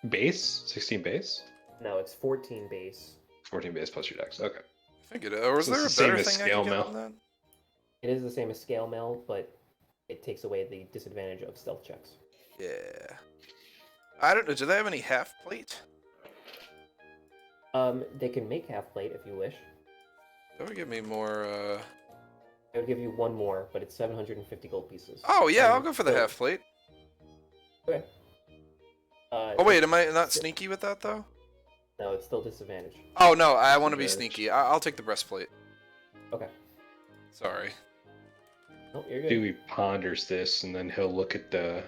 base? 16 base? No, it's 14 base. 14 base plus your dex. Okay. I think it is. Or was So there a it's the same better as thing I scale could get mail. on that? It is the same as scale mail, but it takes away the disadvantage of stealth checks. Yeah. I don't know. Do they have any half plate? They can make half plate if you wish. That would give me more. I would give you 1 more, but it's 750 gold pieces. Oh yeah, I'll And go for the so- half plate. Okay. Oh wait, am I not sneaky with that though? No, it's still disadvantage. Oh no, I want to be Merge. sneaky. I'll take the breastplate. Okay. Sorry. Oh, you're good. Dewey ponders this, and then he'll look at the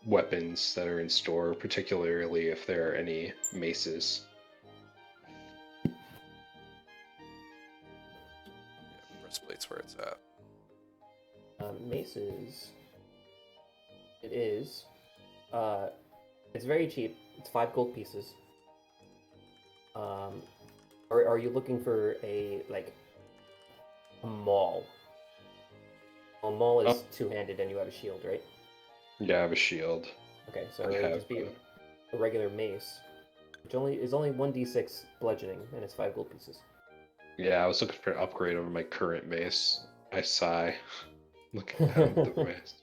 weapons that are in store, particularly if there are any maces. Yeah, breastplate's where it's at. Maces. It is. It's very cheap. It's 5 gold pieces. Are you looking for a maul? A maul is two-handed, and you have a shield, right? Yeah, I have a shield. Okay, so I it would have, just be a regular mace, which is only 1d6 bludgeoning, and it's 5 gold pieces. Yeah, I was looking for an upgrade over my current mace. I sigh, looking down at the mace.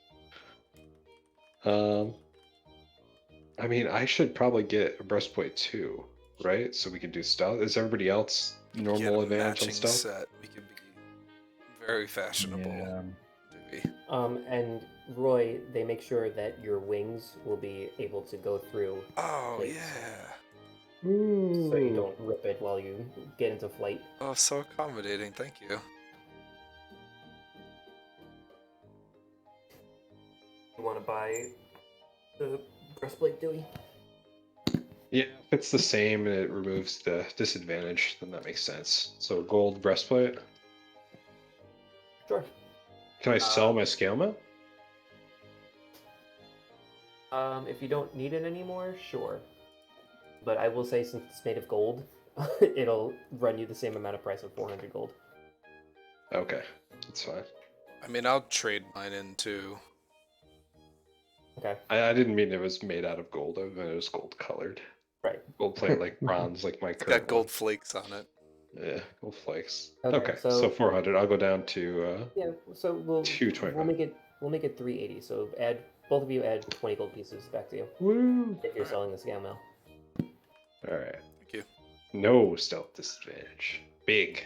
I mean, I should probably get a breastplate too, right? So we can do stealth. Is everybody else normal Get a advantage on matching stealth? set. We could be very fashionable. Yeah. Do we? And Roy, they make sure that your wings will be able to go through, Oh plates. yeah. So you don't rip it while you get into flight. Oh, so accommodating. Thank you. You want to buy the breastplate, Dewey? Yeah, if it's the same and it removes the disadvantage, then that makes sense. So gold breastplate. Sure. Can I sell my scale mount? If you don't need it anymore, sure. But I will say, since it's made of gold, it'll run you the same amount of price of 400 gold. Okay, that's fine. I mean, I'll trade mine in too. Okay. I didn't mean it was made out of gold. I meant it was gold colored. Right. Gold plate like bronze, like my It's current got gold one. flakes on it. Yeah, gold flakes. Okay, Okay, so- so 400. I'll go down to Yeah. So we'll 225. we'll make it 380. So both of you add 20 gold pieces back to you Woo! if you're selling the scale mail. All right. Thank you. No stealth disadvantage. Big.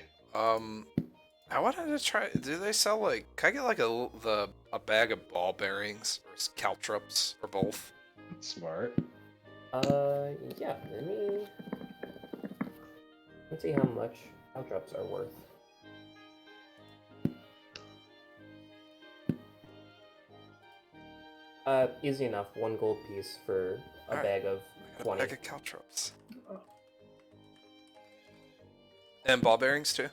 I wanted to try. Do they sell like? Can I get like a bag of ball bearings or caltrops or both? Smart. Yeah. Let's see how much caltrops are worth. Easy enough. 1 gold piece for a Alright. bag of I got 20. a bag of caltrops. And ball bearings too.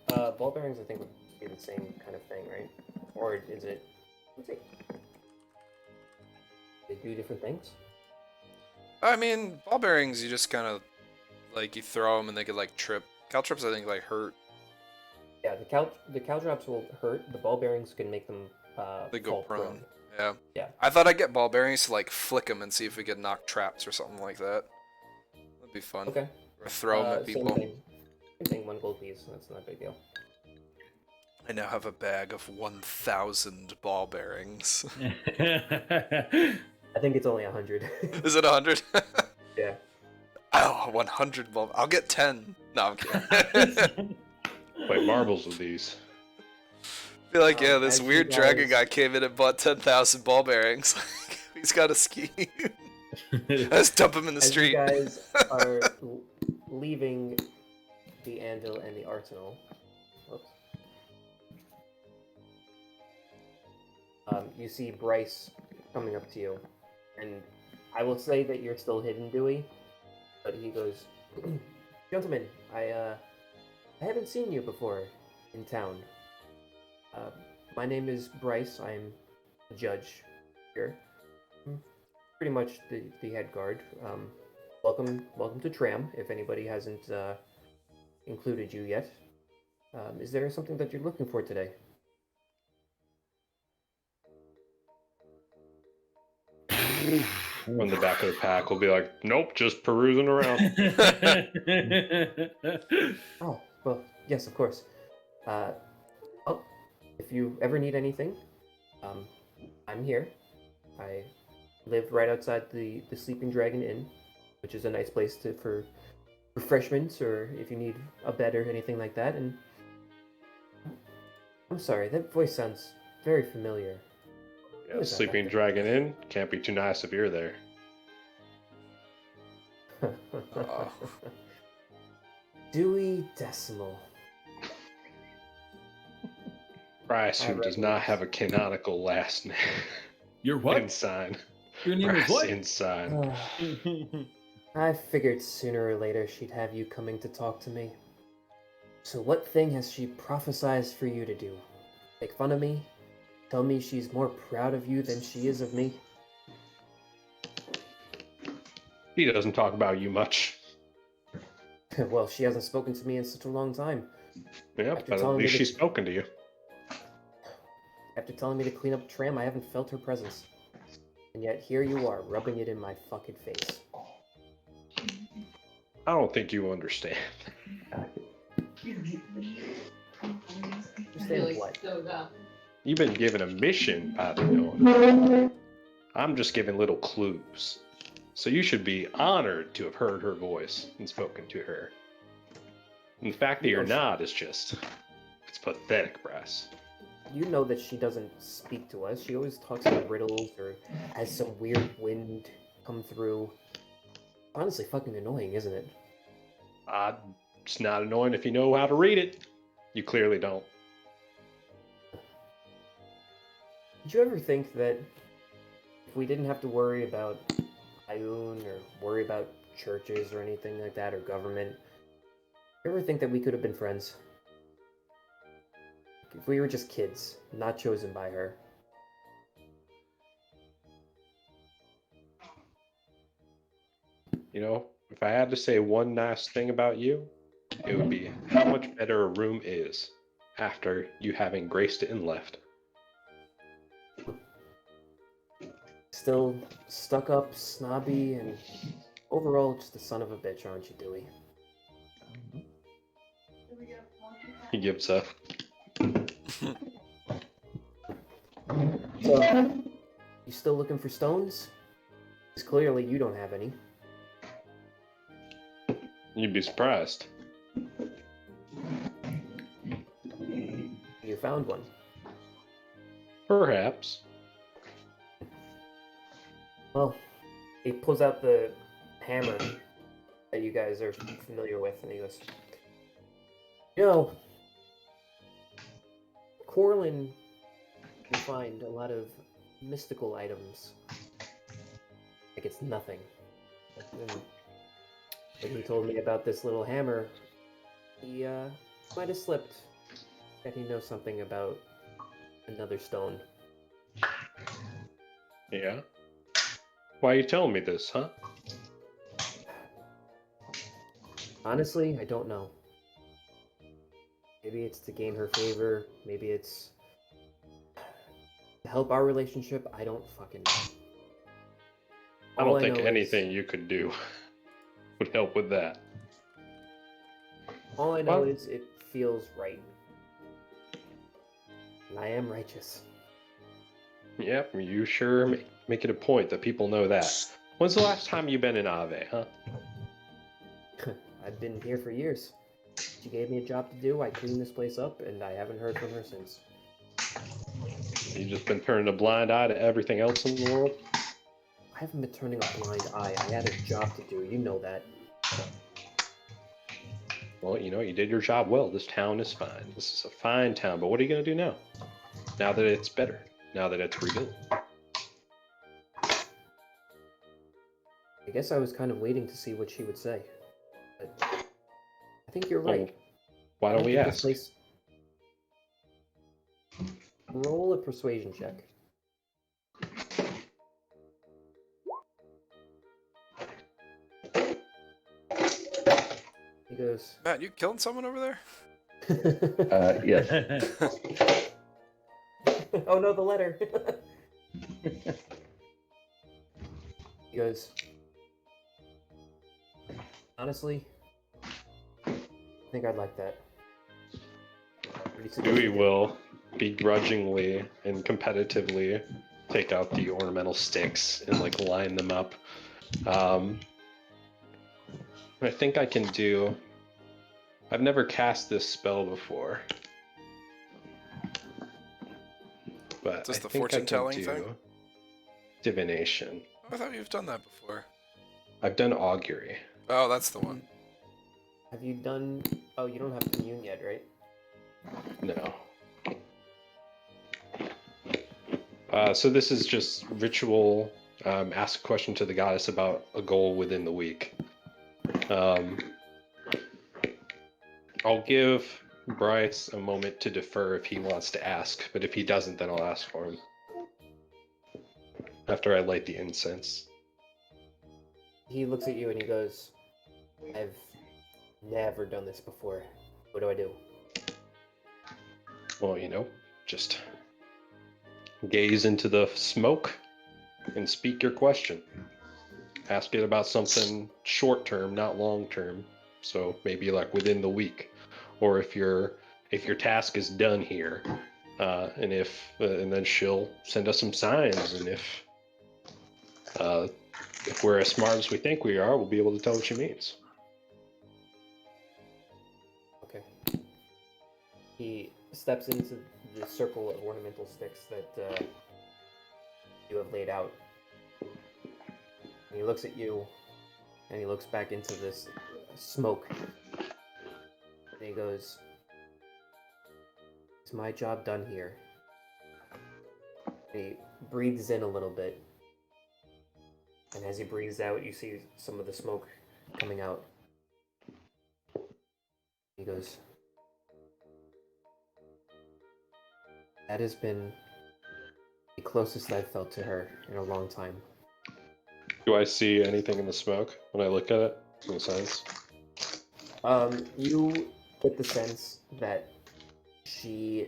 Ball bearings, I think, would be the same kind of thing, right? Or is it? Let's see. They do different things. I mean, ball bearings, you just kind of like you throw them and they could like trip. Caltrops, I think, like hurt. Yeah, the caltrops will hurt. The ball bearings can make them They go fall prone. Yeah. Yeah. I thought I'd get ball bearings to like flick them and see if we could knock traps or something like that. That'd be fun. Okay. Or throw them at people. Same thing. Same thing. 1 gold piece. That's not a big deal. I now have a bag of 1,000 ball bearings. I think it's only 100. Is it 100? Yeah. Oh, 100 ball. I'll get 10. No, I'm kidding. Play marbles with these. Be like, yeah, this as you weird dragon guys- guy came in and bought 10,000 ball bearings. He's got a scheme. Let's dump him in the As street. you guys are leaving the anvil and the arsenal, whoops. You see Bryce coming up to you, and I will say that you're still hidden, Dewey. But he goes, "Gentlemen, I haven't seen you before in town. My name is Bryce. I'm a judge here. Pretty much the head guard. Welcome to Tram. If anybody hasn't included you yet, is there something that you're looking for today?" On the back of the pack, we'll be like, nope, just perusing around. Oh, well, yes, of course. If you ever need anything, I'm here. I live right outside the Sleeping Dragon Inn, which is a nice place for refreshments or if you need a bed or anything like that. And I'm sorry, that voice sounds very familiar. Yeah, Sleeping Dragon Inn. Can't be too nice if you're there. Dewey Decimal. Bryce, I who does reckon not it's- have a canonical last name. Your what? Ensign. Your name is Bryce what? Ensign. I figured sooner or later she'd have you coming to talk to me. So what thing has she prophesized for you to do? Make fun of me? Tell me she's more proud of you than she is of me? He doesn't talk about you much. Well, she hasn't spoken to me in such a long time. Yeah, After but at telling me least to- she's spoken to you. After telling me to clean up Tram, I haven't felt her presence. And yet here you are, rubbing it in my fucking face. I don't think you understand. Understand what? You've been given a mission by the gnome. I'm just giving little clues. So you should be honored to have heard her voice and spoken to her. And the fact that you're not is just... It's pathetic, Brass. You know that she doesn't speak to us. She always talks in riddles or has some weird wind come through. Honestly, fucking annoying, isn't it? It's not annoying if you know how to read it. You clearly don't. Did you ever think that if we didn't have to worry about Ioun or worry about churches or anything like that or government, you ever think that we could have been friends? If we were just kids, not chosen by her. You know, if I had to say one nice thing about you, it would be how much better a room is after you having graced it and left. Still stuck up, snobby, and overall just a son of a bitch, aren't you, Dewey? He gives up. So, you still looking for stones? Because clearly you don't have any. You'd be surprised. You found one. Perhaps. Well, he pulls out the hammer that you guys are familiar with, and he goes, you know, Corlin can find a lot of mystical items. Like it's nothing. And when he told me about this little hammer, he might have slipped that he knows something about another stone. Yeah? Why are you telling me this, huh? Honestly, I don't know. Maybe it's to gain her favor, maybe it's to help our relationship, I don't fucking know. I All don't think know is- anything you could do would help with that. All I know Well- is it feels right. And I am righteous. Yep, you sure make it a point that people know that. When's the last time you've been in Ave, huh? I've been here for years. She gave me a job to do, I cleaned this place up, and I haven't heard from her since. You've just been turning a blind eye to everything else in the world? I haven't been turning a blind eye. I had a job to do, you know that. Well, you know, you did your job well. This town is fine. This is a fine town, but what are you going to do now? Now that it's better. Now that it's rebuilt. I guess I was kind of waiting to see what she would say. But I think you're right. Why I don't we think this ask? place- Roll a persuasion check. He goes, Matt, you killing someone over there? Yes. oh no, the letter. He goes, honestly, I think I'd like that. Pretty Dewey significant. will begrudgingly and competitively take out the ornamental sticks and like line them up. I think I can do. I've never cast this spell before, but Just I the think I can fortune-telling do thing? divination. I thought you've done that before. I've done augury. Oh, that's the one. Have you done? Oh, you don't have commune yet, right? No. So this is just ritual. Ask a question to the goddess about a goal within the week. I'll give Bryce a moment to defer if he wants to ask, but if he doesn't, then I'll ask for him. After I light the incense. He looks at you and he goes, I've never done this before. What do I do? Well, just gaze into the smoke and speak your question. Ask it about something short term, not long term. So maybe like within the week, or if your task is done here, and then she'll send us some signs, and if we're as smart as we think we are, we'll be able to tell what she means. Okay. He steps into the circle of ornamental sticks that you have laid out. And he looks at you, and he looks back into this smoke. And he goes, is my job done here? And he breathes in a little bit. And as he breathes out, you see some of the smoke coming out. He goes, that has been the closest I've felt to her in a long time. Do I see anything in the smoke when I look at it? In a sense? You get the sense that she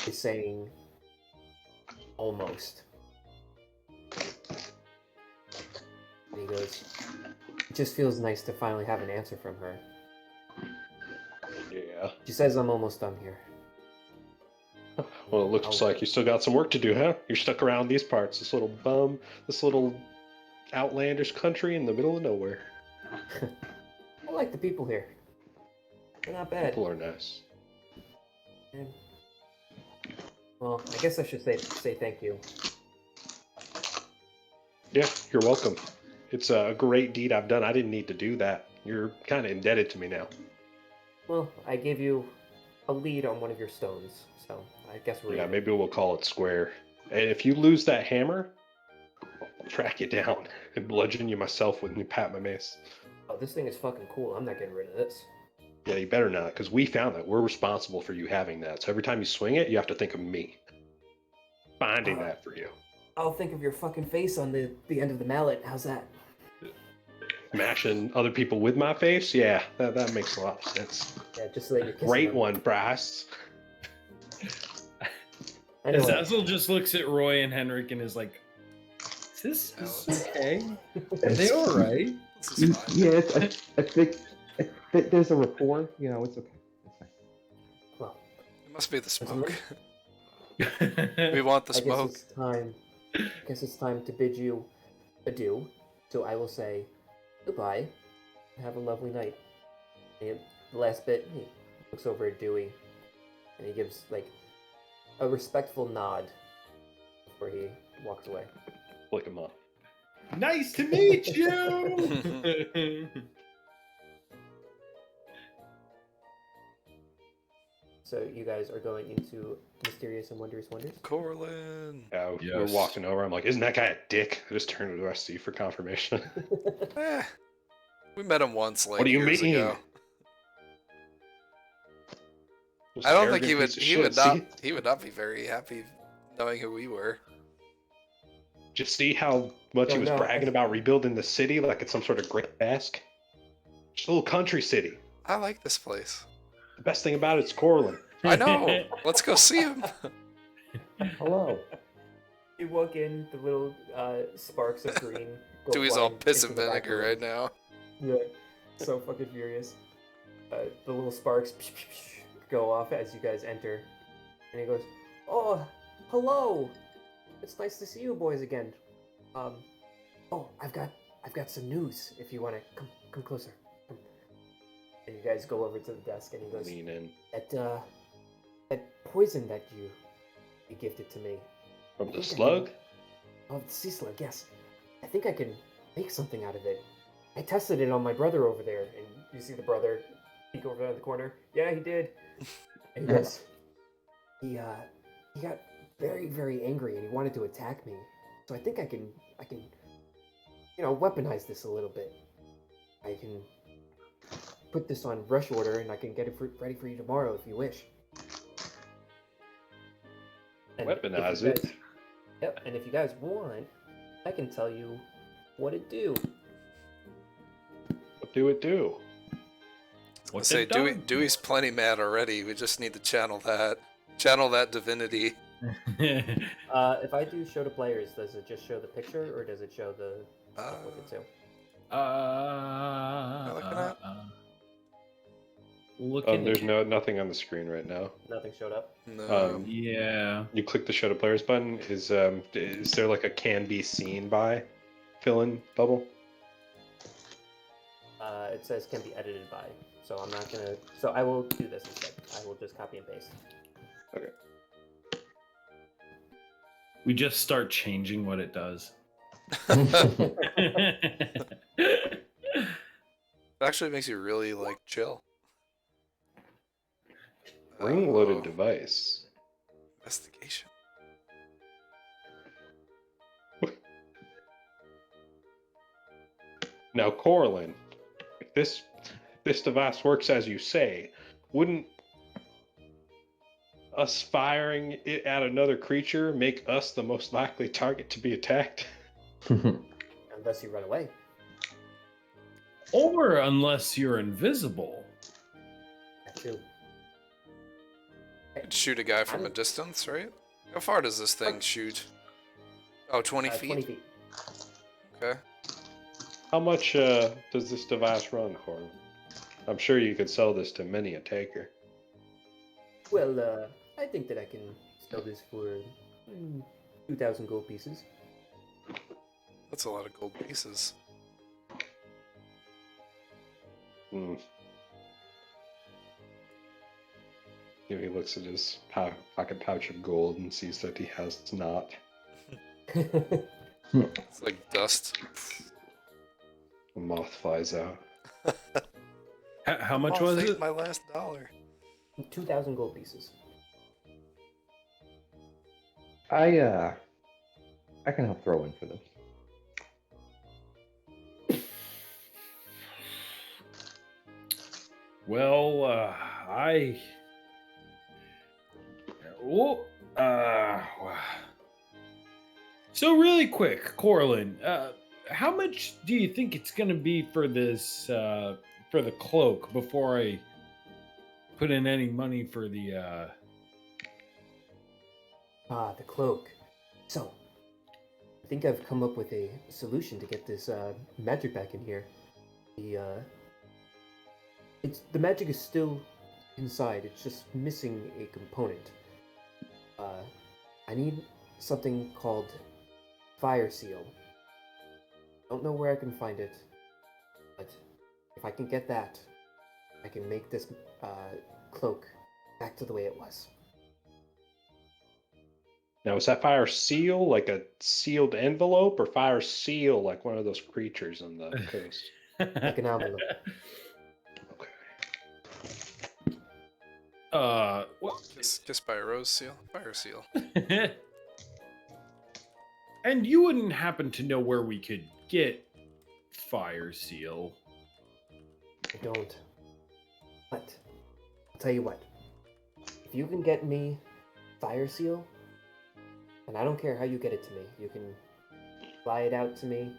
is saying almost. And he goes, it just feels nice to finally have an answer from her. Yeah. She says I'm almost done here. Well, it looks like you still got some work to do, huh? You're stuck around these parts, this little outlandish country in the middle of nowhere. I like the people here. They're not bad. People are nice. And, well, I guess I should say thank you. Yeah, you're welcome. It's a great deed I've done. I didn't need to do that. You're kind of indebted to me now. Well, I gave you a lead on one of your stones, so I guess we're even. Maybe we'll call it square. And if you lose that hammer, I'll track you down and bludgeon you myself when you pat my mace. Oh, this thing is fucking cool. I'm not getting rid of this. Yeah, you better not, because we found that. We're responsible for you having that. So every time you swing it, you have to think of me. Finding that for you. I'll think of your fucking face on the end of the mallet. How's that? Smashing other people with my face? Yeah, that makes a lot of sense. Yeah, just so that you're kissing Great them. one, Bryce. Anyway, Azazel just looks at Roy and Henrik and is like, is this okay? Are they alright? This is fine. Yeah, I think there's a rapport. It's okay. It's fine. well, It must be the as smoke. much- We want the I smoke. guess it's time to bid you adieu. So I will say goodbye. Have a lovely night. And the last bit, he looks over at Dewey, and he gives like a respectful nod before he walks away. Flick him off. Nice to meet you! So you guys are going into Mysterious and Wondrous Wonders? Corlin. Yeah, Yes. we're walking over. I'm like, isn't that guy a dick? I just turned to the rest of you for confirmation. Eh, we met him once, like What do you years mean? ago. Just I an don't think arrogant piece of he shit. would not See? he would not be very happy knowing who we were. Just see how much he Oh, was no. bragging about rebuilding the city like it's some sort of great task. Just a little country city. I like this place. The best thing about it's Corlin. I know. Let's go see him. Hello. You walk in, the little sparks of green go Dewey's all flying piss into and the back vinegar room. right now. Yeah, so fucking furious. The little sparks go off as you guys enter, and he goes, "Oh, hello! It's nice to see you boys again. Oh, I've got some news. If you want to come closer." Come. And you guys go over to the desk, and he goes, Lean in. "That poison that you gifted to me. From the I think I slug? Oh, the sea slug, yes. I think I can make something out of it. I tested it on my brother over there, and you see the brother peek over there in the corner. Yeah, he did. And he goes, he got very, very angry and he wanted to attack me. So I think I can, weaponize this a little bit. I can put this on rush order and I can get it ready for you tomorrow if you wish. And if you Weaponize it. guys- Yep, and if you guys want, I can tell you what it do. What do it do? I say Dewey's plenty mad already. We just need to channel that divinity. If I do show to players, does it just show the picture or does it show the stuff with it too? Looking There's nothing on the screen right now. Nothing showed up. No. Yeah. You click the show to players button. Is there like a can be seen by fill-in bubble? It says can be edited by, so I'm not gonna. So I will do this instead. I will just copy and paste. Okay. We just start changing what it does. It actually makes you really like chill. Spring-loaded Oh, device. investigation. Now, Corlin, if this device works as you say, wouldn't us firing it at another creature make us the most likely target to be attacked? Unless you run away. Or unless you're invisible. That too. Could shoot a guy from a distance, right? How far does this thing shoot? Oh, 20 feet? 20 feet. Okay. How much does this device run, Corlin? I'm sure you could sell this to many a taker. Well, I think that I can sell this for 2,000 gold pieces. That's a lot of gold pieces. Hmm. He looks at his pocket pouch of gold and sees that he has not. It's like dust. A moth flies out. How much Oh, was thank it? my last dollar. 2,000 gold pieces. I can help throw in for this. Well, So really quick, Corlin, how much do you think it's gonna be for this, for the cloak before I put in any money for the, The cloak. So, I think I've come up with a solution to get this magic back in here. The magic is still inside. It's just missing a component. I need something called fire seal. Don't know where I can find it, but if I can get that, I can make this cloak back to the way it was. Now, is that fire seal like a sealed envelope, or fire seal like one of those creatures on the coast? Like an envelope. Okay. What? Just by a rose seal? Fire seal. And you wouldn't happen to know where we could get fire seal? I don't. But I'll tell you what. If you can get me fire seal, and I don't care how you get it to me, you can fly it out to me.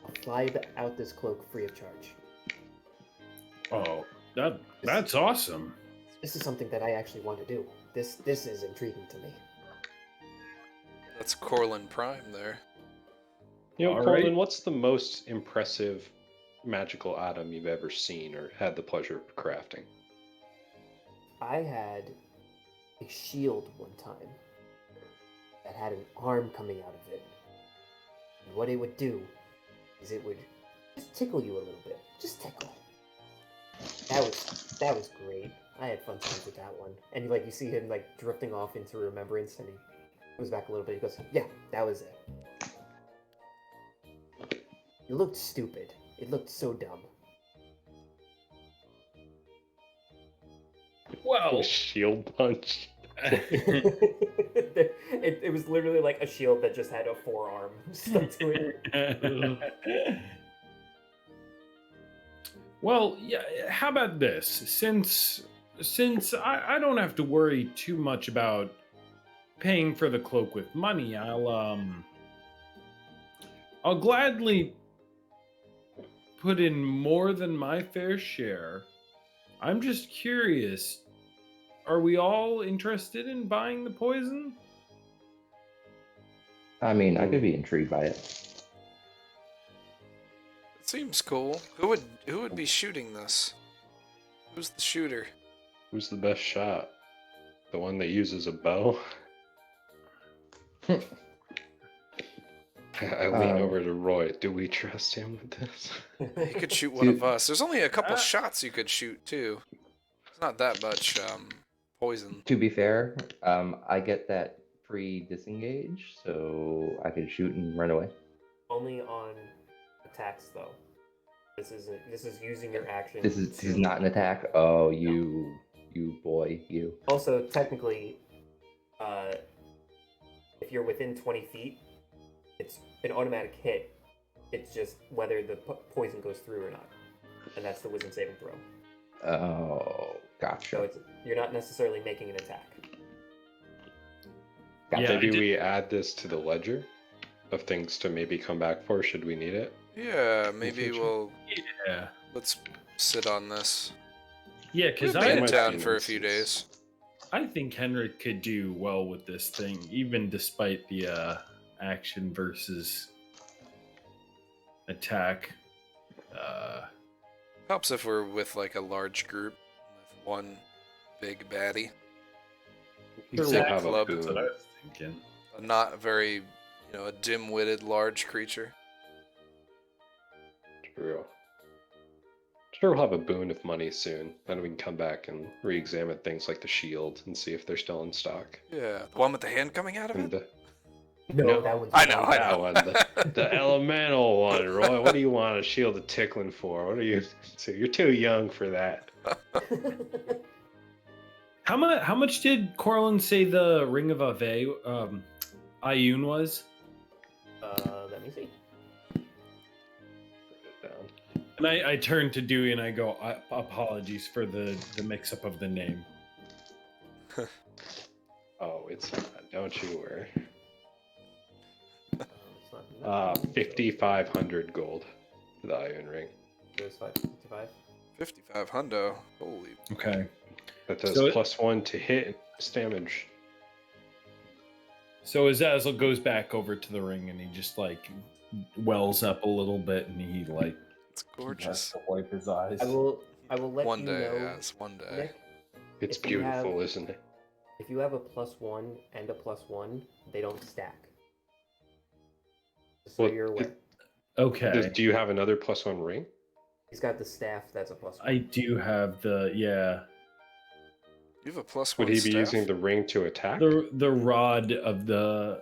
I'll fly out this cloak free of charge. Oh, that's awesome. This is something that I actually want to do. This is intriguing to me. That's Corlin Prime there. You know, All Corlin, right. what's the most impressive magical item you've ever seen or had the pleasure of crafting? I had a shield one time that had an arm coming out of it. And what it would do is it would just tickle you a little bit. Just tickle. That was great. I had fun times with that one. And like you see him like drifting off into remembrance and he goes back a little bit. He goes, yeah, that was it. It looked stupid. It looked so dumb. Well, Shield punch. It was literally like a shield that just had a forearm stuck to it. Well, yeah. How about this? Since I don't have to worry too much about paying for the cloak with money, I'll gladly put in more than my fair share. I'm just curious. Are we all interested in buying the poison? I mean, I could be intrigued by it. It seems cool. Who would be shooting this? Who's the shooter? Who's the best shot? The one that uses a bow? I lean over to Roy. Do we trust him with this? He could shoot one of us. There's only a couple shots you could shoot too. It's not that much poison. To be fair, I get that pre-disengage, so I could shoot and run away. Only on attacks, though. This is using your action. This is not an attack. Oh, you boy, you. Also, technically, if you're within 20 feet, it's an automatic hit. It's just whether the poison goes through or not, and that's the wisdom saving throw. Oh, gotcha. So you're not necessarily making an attack. Gotcha. Maybe we add this to the ledger of things to maybe come back for should we need it. Yeah, maybe we'll. Yeah. Let's sit on this. Yeah, because We've been in might town be for a few nonsense. days. I think Henrik could do well with this thing, even despite the action versus attack. Helps if we're with like a large group with one big baddie. We'll Exactly. have a Club. That's what I boon. was thinking. A not very, a dim-witted large creature. True. Sure, we'll have a boon of money soon. Then we can come back and re-examine things like the shield and see if they're still in stock. Yeah, the one with the hand coming out of And it. No, that one's I know, that one, the elemental one, Roy. What do you want a shield of tickling for? What are you? So you're too young for that. How much did Corlin say the Ring of Ave Ioun was? Let me see. Put it down. And I turn to Dewey and I go, apologies for the mix-up of the name. Oh, it's not. Don't you worry. It's not 5,500 gold for the iron ring. There's 555. 55 hundo. Holy. Okay. That does So +1 to hit and damage. So Azazel goes back over to the ring and he just like wells up a little bit and he like It's has gorgeous. to wipe his eyes. I will let One you day, know, yes, one day. Nick, It's If you have- beautiful, isn't it? if you have a +1 and a +1, they don't stack. So Well, you're aware. Okay. Do you have another +1 ring? He's got the staff that's a +1. I do have the You have a +1 Would he be staff? using the ring to attack? the rod of the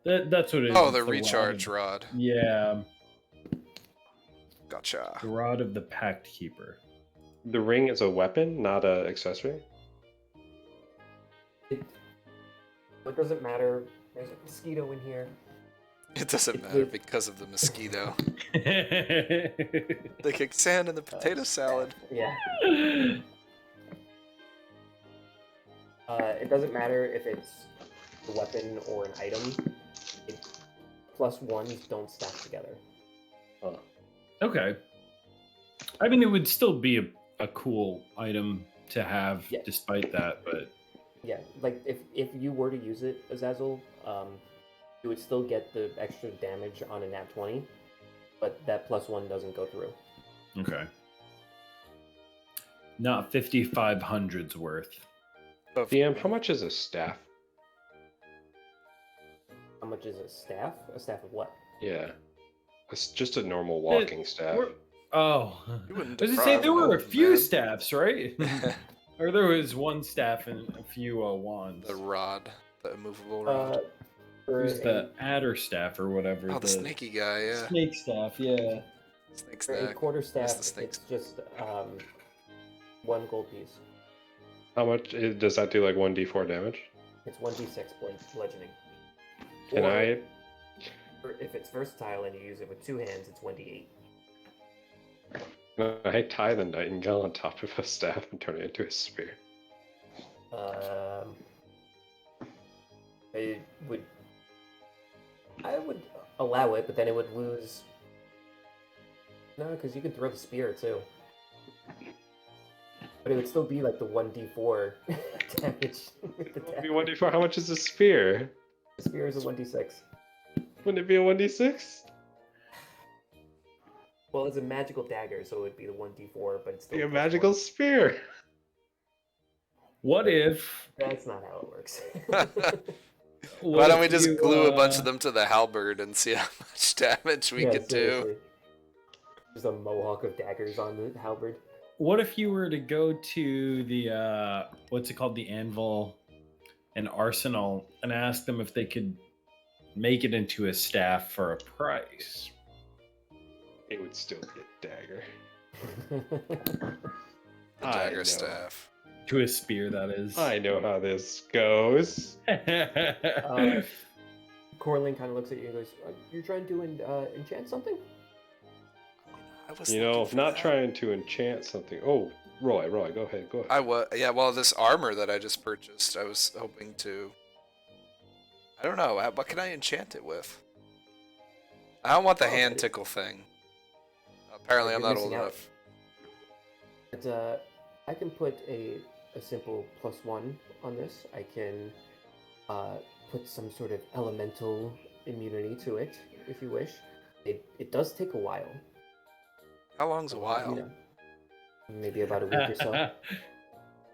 that's what it is. Oh, It's the rod recharge of- rod. Yeah, Gotcha. the rod of the Pact Keeper. The ring is a weapon, not an accessory? It doesn't matter. There's a mosquito in here. It doesn't It matter would- because of the mosquito. Okay. They kick sand in the potato salad. Yeah. It doesn't matter if it's a weapon or an item. +1s don't stack together. Okay. I mean, it would still be a cool item to have, Yeah. despite that. But Yeah, like if you were to use it, Azazel, you would still get the extra damage on a nat 20, but that +1 doesn't go through. okay, not 5,500's worth. DM, how much is a staff? How much is a staff? A staff of what? Yeah. It's just a normal walking staff. Oh, You wouldn't I was gonna say deprive there an were a old few man. staffs, right? Or there was one staff and a few wands. The rod, the immovable rod. For Who's the adder staff or whatever? Oh, the snaky guy, yeah. Snake staff, yeah. Snake for a stack. quarter Miss staff, the snakes. it's just 1 gold piece. How much does that do? Like 1d4 damage? It's 1d6 bludgeoning. Can I? Or if it's versatile and you use it with 2 hands, it's 1d8. Can I tie the nightingale on top of a staff and turn it into a spear? I would allow it, but then it would lose. No, because you can throw the spear too. But it would still be like the 1d4 damage. With the It'd be dagger. 1d4. How much is a spear? The spear is a 1d6. Wouldn't it be a 1d6? Well, it's a magical dagger, so it would be the 1d4, but it's still Be a plus magical 1. spear. What if? That's not how it works. Why don't we if just you, glue a bunch of them to the halberd and see how much damage we Yeah, could do? seriously. There's a mohawk of daggers on the halberd. What if you were to go to the what's it called, the anvil and arsenal, and ask them if they could make it into a staff for a price? It would still be a dagger. The I dagger know. staff. To a spear, that is. I know how this goes. Corlin kind of looks at you and goes, "You're trying to enchant something?" I was You know, looking for not that. trying to enchant something. Oh, Roy, go ahead. I was, yeah. Well, this armor that I just purchased, I was hoping to. I don't know. What can I enchant it with? I don't want the Oh, hand okay. tickle thing. Apparently, I'm You're not old missing out. enough. But, I can put a simple +1 on this. I can put some sort of elemental immunity to it, if you wish. It does take a while. How long's a while? You know, maybe about a week or so.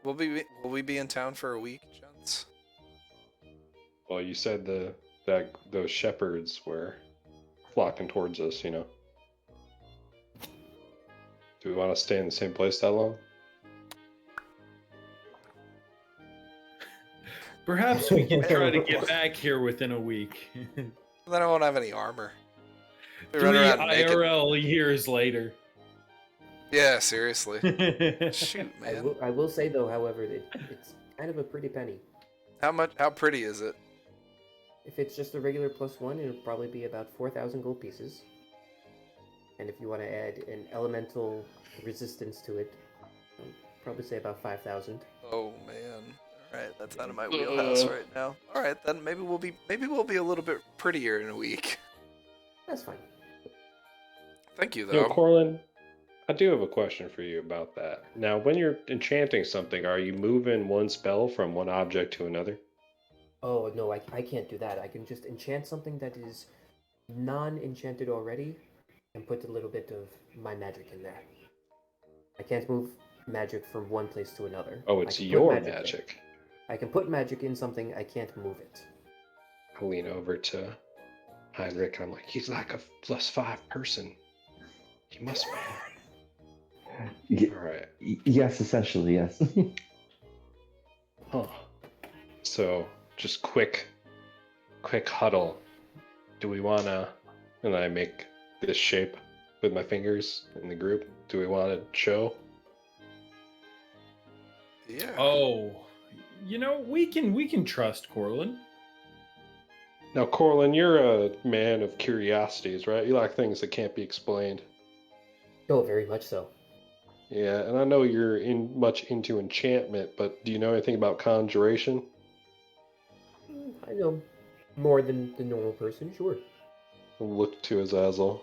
Will we be in town for a week, gents? Well, you said that those shepherds were flocking towards us, you know. Do we want to stay in the same place that long? Perhaps we can try to get back here within a week. Then I won't have any armor. We 3 run around naked. IRL years later. Yeah, seriously. Shoot, man. I will say though, however, that it's kind of a pretty penny. How pretty is it? If it's just a regular +1, it'll probably be about 4,000 gold pieces. And if you want to add an elemental resistance to it, I'll probably say about 5,000. Oh man. Alright, that's out of my wheelhouse right now. Alright, then maybe we'll be a little bit prettier in a week. That's fine. Thank you You know, though. Corlin, I do have a question for you about that. Now, when you're enchanting something, are you moving one spell from one object to another? Oh no, I can't do that. I can just enchant something that is non-enchanted already, and put a little bit of my magic in there. I can't move magic from one place to another. Oh, I it's can put your in. magic. I can put magic in something, I can't move it. I lean over to Heinrich and I'm like, he's like a +5 person. He must be. Y- Alright. yes, essentially, yes. Huh. So, just quick huddle. Do we wanna, and I make this shape with my fingers in the group. Do we want to show? Yeah. Oh, you know, we can trust Corlin. Now, Corlin, you're a man of curiosities, right? You like things that can't be explained. Oh, very much so. Yeah, and I know you're much into enchantment, but do you know anything about conjuration? I know more than the normal person, sure. I'll look to Azazel.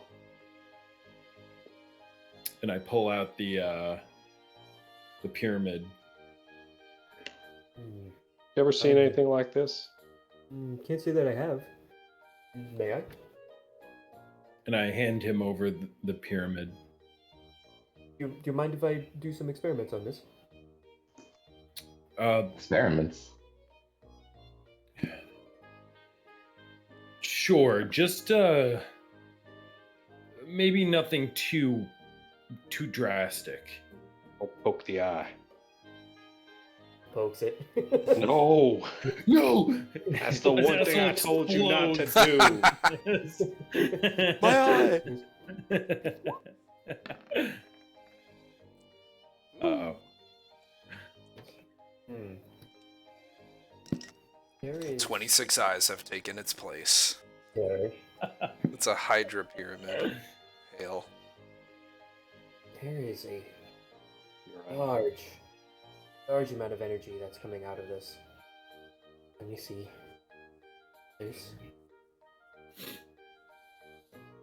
And I pull out the pyramid. Hmm. You ever seen Okay. anything like this? Can't say that I have. May I? And I hand him over the pyramid. Do you mind if I do some experiments on this? Experiments. Sure, just maybe nothing too drastic. I'll poke the eye. Pokes it. No! No, That's the one thing I told you not to do. My eye! Uh-oh. Hmm. There is 26 eyes have taken its place. there. It's a Hydra pyramid. Hail. There is a You're right. large amount of energy that's coming out of this. Let me see. There's.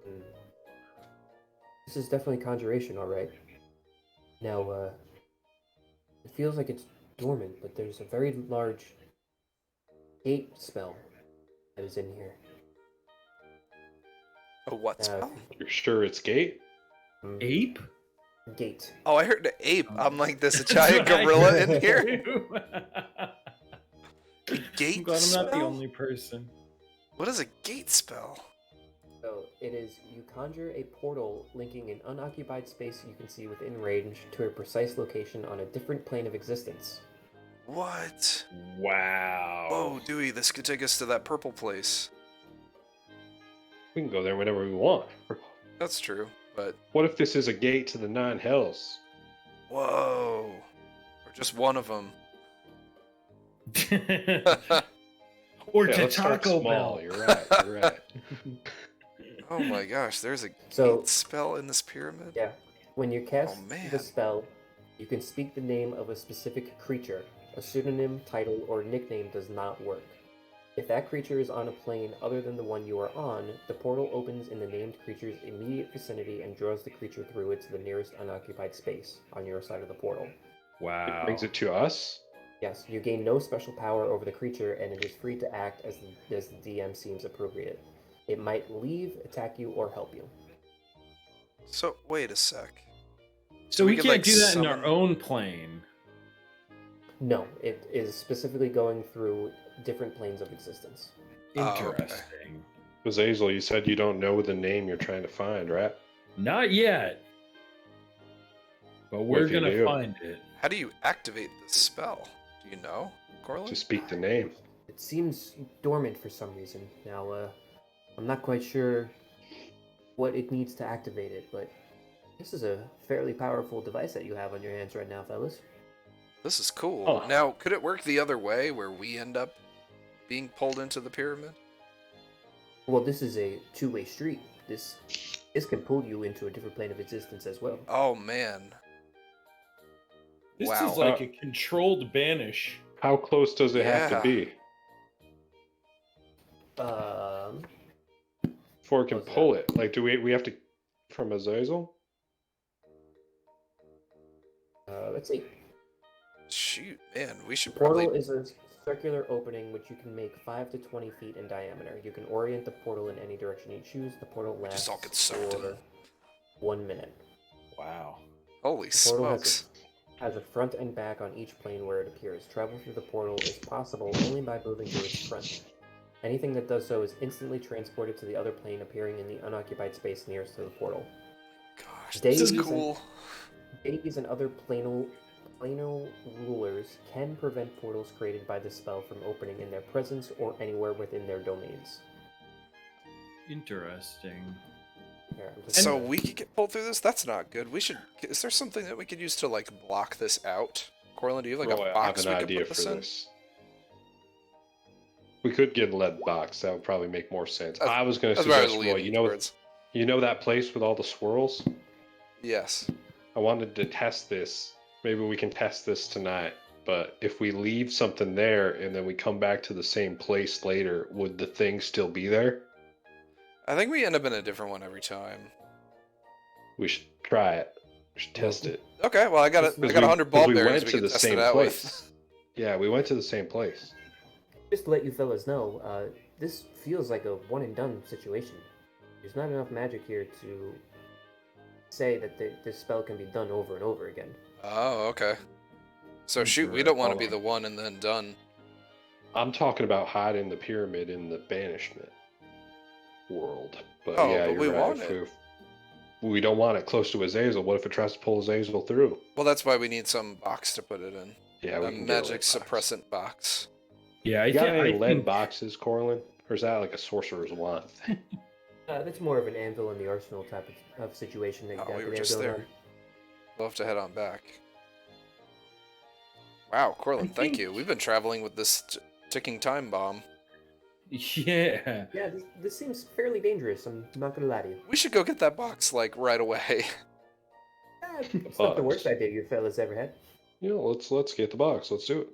Hmm. This is definitely conjuration, all right. Now, it feels like it's dormant, but there's a very large gate spell that is in here. A what spell? You're sure it's Gate? Ape? Gate. Oh, I heard the ape. I'm like, there's a That's giant what I gorilla heard in here. too. Gate I'm glad I'm spell? not the only person. What is a gate spell? So it is you conjure a portal linking an unoccupied space you can see within range to a precise location on a different plane of existence. What? Wow. Whoa, Dewey, this could take us to that purple place. We can go there whenever we want. That's true, but What if this is a gate to the Nine Hells? whoa. Or just one of them. Or Yeah, to let's start Taco small. Bell. You're right. You're right. Oh my gosh, there's a So- gate spell in this pyramid? Yeah. When you cast Oh, man. the spell, you can speak the name of a specific creature. A pseudonym, title, or nickname does not work. If that creature is on a plane other than the one you are on, the portal opens in the named creature's immediate vicinity and draws the creature through it to the nearest unoccupied space on your side of the portal. Wow. It brings it to us. Yes, you gain no special power over the creature, and it is free to act as the DM seems appropriate. It might leave, attack you, or help you. So, wait a sec. So we could, can't like, do that in our summon- own plane. No, it is specifically going through different planes of existence. Oh, okay. Interesting. Azazel, you said you don't know the name you're trying to find, right? Not yet. But we're if you gonna do? find it. How do you activate this spell? Do you know, Corlin? To speak the name. It seems dormant for some reason. Now, I'm not quite sure what it needs to activate it, but this is a fairly powerful device that you have on your hands right now, fellas. This is cool. Oh. Now, could it work the other way, where we end up being pulled into the pyramid? Well, this is a two-way street. This can pull you into a different plane of existence as well. Oh, man. This Wow. is like a controlled banish. How close does it have Yeah. to be Um, before it can What's that? pull it? Like, do we have to from Azazel? let's see. Shoot, man, we should Portal probably... is a circular opening which you can make 5 to 20 feet in diameter. You can orient the portal in any direction you choose. The portal lasts just all get sucked for in. 1 minute. Wow. Holy Portal smokes. has a front and back on each plane where it appears. Travel through the portal is possible only by moving to its front. Anything that does so is instantly transported to the other plane appearing in the unoccupied space nearest to the portal. Gosh, this Days is and- cool. Deities and other plano rulers can prevent portals created by this spell from opening in their presence or anywhere within their domains. Interesting. Here, I'm just So gonna- we could get pulled through this? That's not good. We should... Is there something that we could use to, like, block this out? Corlin, do you have, like, Oh, a I box have we an could idea put for this in? this. We could get a lead box. That would probably make more sense. I was going to That's where I was suggest, Roy, leaning you towards. know that place with all the swirls? Yes. I wanted to test this. Maybe we can test this tonight. But if we leave something there and then we come back to the same place later, would the thing still be there? I think we end up in a different one every time. We should try it. We should test it. Okay, well, I got Just- I got 100 ball we bearings went we to can the test same it out place. with. Yeah, we went to the same place. Just to let you fellas know, this feels like a one and done situation. There's not enough magic here to say that this spell can be done over and over again. Oh, okay. So shoot, we don't want to be the one and then done. I'm talking about hiding the pyramid in the banishment world. But Oh, yeah, but you're we right. want If it. we don't want it close to Azazel. What if it tries to pull Azazel through? Well, that's why we need some box to put it in. Yeah, we A can get a magic lead box. suppressant box. Yeah, You got any I lead think boxes, Corlin? Or is that like a sorcerer's wand thing? That's more of an anvil in the arsenal type of situation that you Oh, got we were there just going there. on. We'll have to head on back. Wow, Corlin, I thank think- you. We've been traveling with this ticking time bomb. Yeah. Yeah, this seems fairly dangerous. I'm not gonna lie to you. We should go get that box, like, right away. It's not the Box. worst idea you fellas ever had. Yeah, let's get the box. Let's do it.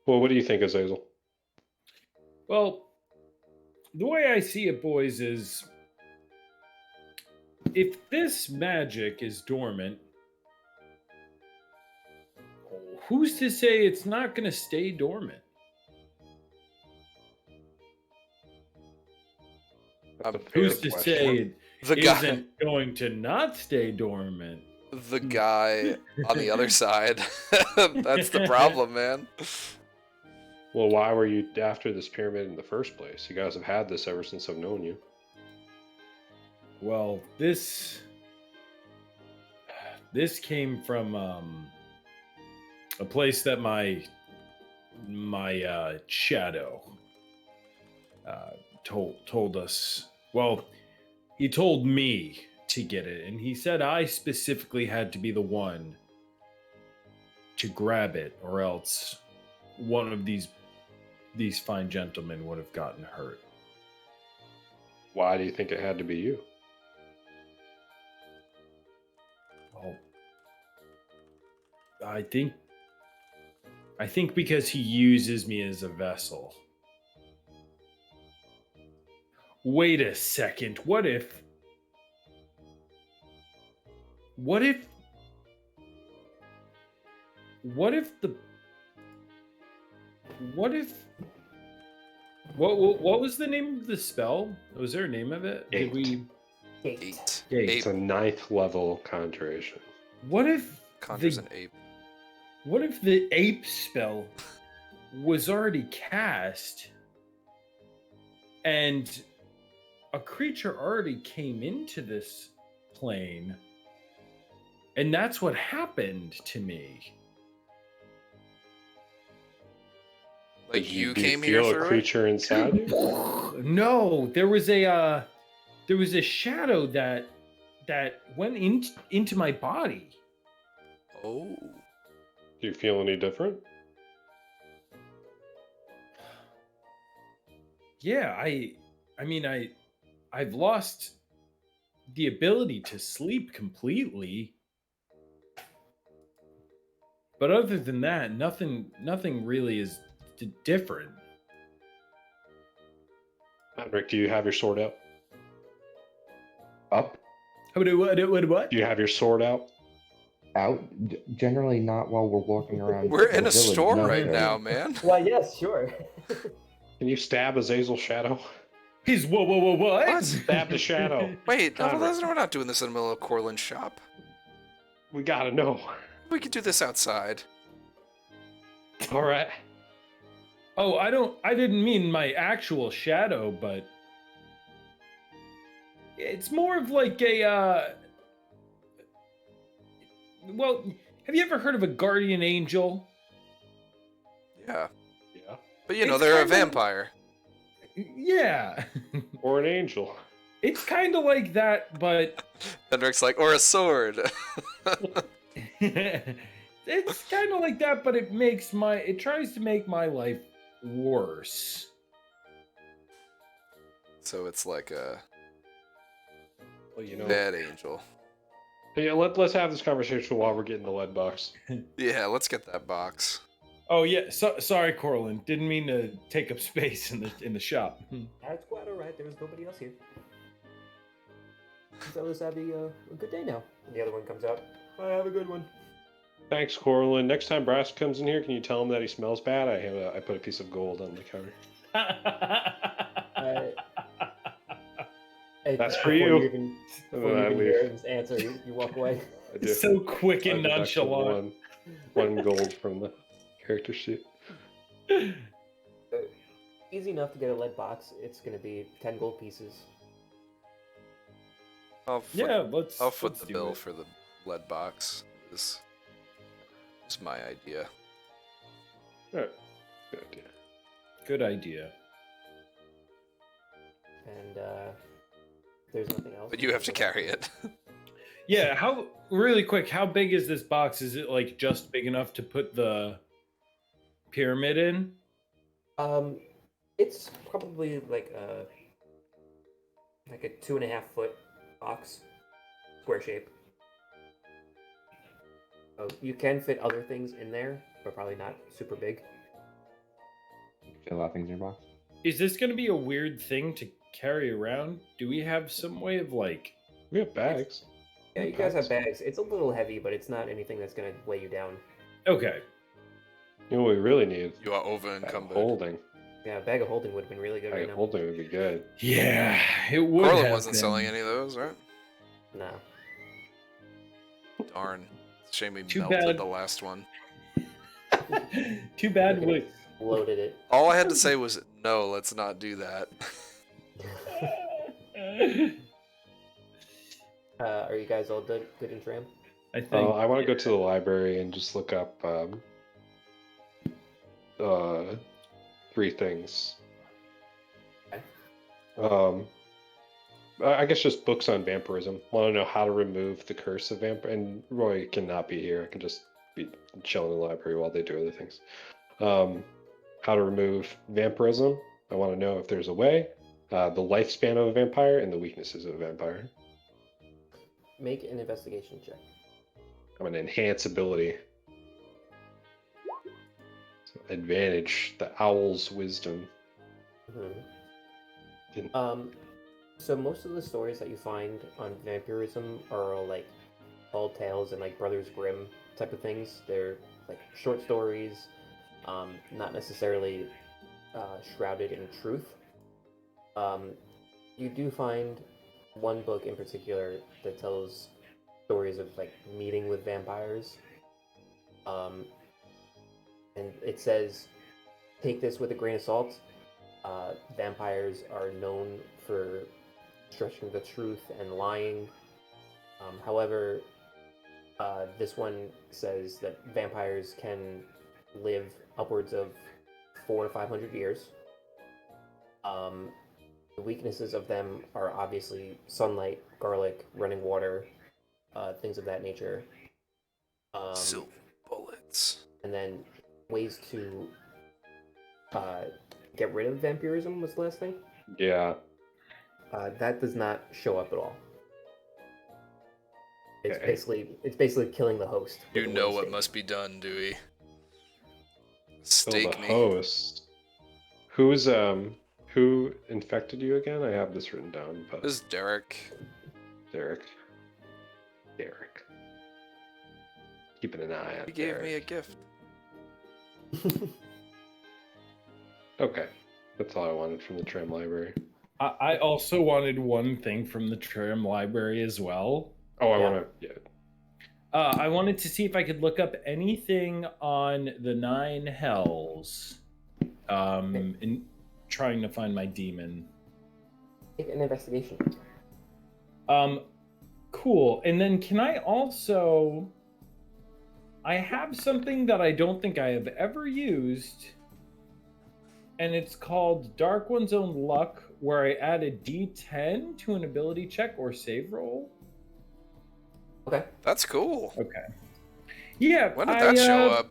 Well, what do you think, Azazel? Well, the way I see it, boys, is if this magic is dormant, who's to say it's not going to stay dormant? That's a Um, fair Who's to question. say it The guy, isn't going to not stay dormant? the guy on the other side. That's the problem, man. Well, why were you after this pyramid in the first place? You guys have had this ever since I've known you. Well, this came from a place that my shadow told us. Well, he told me to get it, and he said I specifically had to be the one to grab it, or else one of these fine gentlemen would have gotten hurt. Why do you think it had to be you? Well, I think because he uses me as a vessel. Wait a second. What if what was the name of the spell? Was there a name of it? Did Eight. we 8. Eight. Eight. It's a 9th level conjuration. What if Conjures the an ape. What if the ape spell was already cast and a creature already came into this plane and that's what happened to me? Like Did you do came feel here a through it? creature inside you? No, there was a shadow that went into my body. Oh. Do you feel any different? Yeah, I've lost the ability to sleep completely. But other than that, nothing really is different. Rick, do you have your sword out? Up, What? Do you have your sword out? out. Generally not while we're walking around. We're the in a village, store no, right sir. now, man. Well, yes, sure. Can you stab Azazel's shadow? He's what? What? Stab the shadow. Wait, no, Conrad. we're not doing this in the middle of Corlin's shop. We gotta know. We could do this outside. All right. Oh, I didn't mean my actual shadow, but it's more of like a well, have you ever heard of a guardian angel? Yeah. Yeah. But you know, It's they're a kinda- vampire. Yeah. Or an angel. It's kind of like that, but And Rick's like, or a sword. it's kind of like that, but it tries to make my life worse. So it's like a Well, you know. bad angel. Yeah, let's have this conversation while we're getting the lead box. Yeah, let's get that box. Oh yeah, sorry, Corlin. Didn't mean to take up space in the shop. That's quite alright. There was nobody else here. You fellas have a good day now. And the other one comes out. I have a good one. Thanks, Corlin. Next time Brass comes in here, can you tell him that he smells bad? I put a piece of gold on the counter. That's for you. Before you even hear his answer, you walk away. I do. So quick I and deduct nonchalant. one gold from the character sheet. Easy enough to get a lead box. It's going to be 10 gold pieces. I'll foot, Yeah, let's. I'll foot let's the do bill it. for the lead box. This is my idea. All right. Good idea. Good idea. And there's nothing else. But you have to carry it. Yeah, how really quick, how big is this box? Is it like just big enough to put the pyramid in? It's probably like a 2.5 foot box, square shape. So you can fit other things in there, but probably not super big. You can fit a lot of things in your box. Is this going to be a weird thing to carry around? Do we have some way of like? We have bags. Yeah, you guys have bags. It's a little heavy, but it's not anything that's gonna weigh you down. Okay. You know what we really need? You are over encumbered. Holding. Yeah, a bag of holding would have been really good right Bag now. holding would be good. Yeah, it would. Corlin have wasn't been. selling any of those, right? No. Darn. Shame we Too melted bad. the last one. Too bad. Look at it. Loaded it. All I had to say was, no, let's not do that. Are you guys all good in tram? I think. I want to go to the library and just look up 3 things. Okay. I guess just books on vampirism. Want to know how to remove the curse of vampire. And Roy cannot be here. I can just be chilling in the library while they do other things. How to remove vampirism. I want to know if there's a way. The lifespan of a vampire and the weaknesses of a vampire. Make an investigation check. I'm an enhance ability. Advantage, the owl's wisdom. Mm-hmm. So most of the stories that you find on vampirism are all like tall tales and like Brothers Grimm type of things. They're like short stories, not necessarily shrouded in truth. You do find one book in particular that tells stories of like meeting with vampires. And it says, take this with a grain of salt. Vampires are known for stretching the truth and lying. However, this one says that vampires can live upwards of 400 to 500 years. The weaknesses of them are obviously sunlight, garlic, running water, things of that nature. Silver bullets. And then ways to get rid of vampirism was the last thing. Yeah. That does not show up at all. It's Okay. basically killing the host. You with a know wooden what stake. must be done, Dewey. Kill the Stake me. host. Who infected you again? I have this written down, but This is Derek. Derek. Keeping an eye on He gave Derek. me a gift. Okay. That's all I wanted from the tram library. I also wanted one thing from the tram library as well. Oh, I Yeah. want to. Yeah. I wanted to see if I could look up anything on the 9 hells. In trying to find my demon. Make an investigation. Cool. And then can I also... I have something that I don't think I have ever used, and it's called Dark One's Own Luck, where I add a D10 to an ability check or save roll. Okay. That's cool. Okay. Yeah. When did that show up?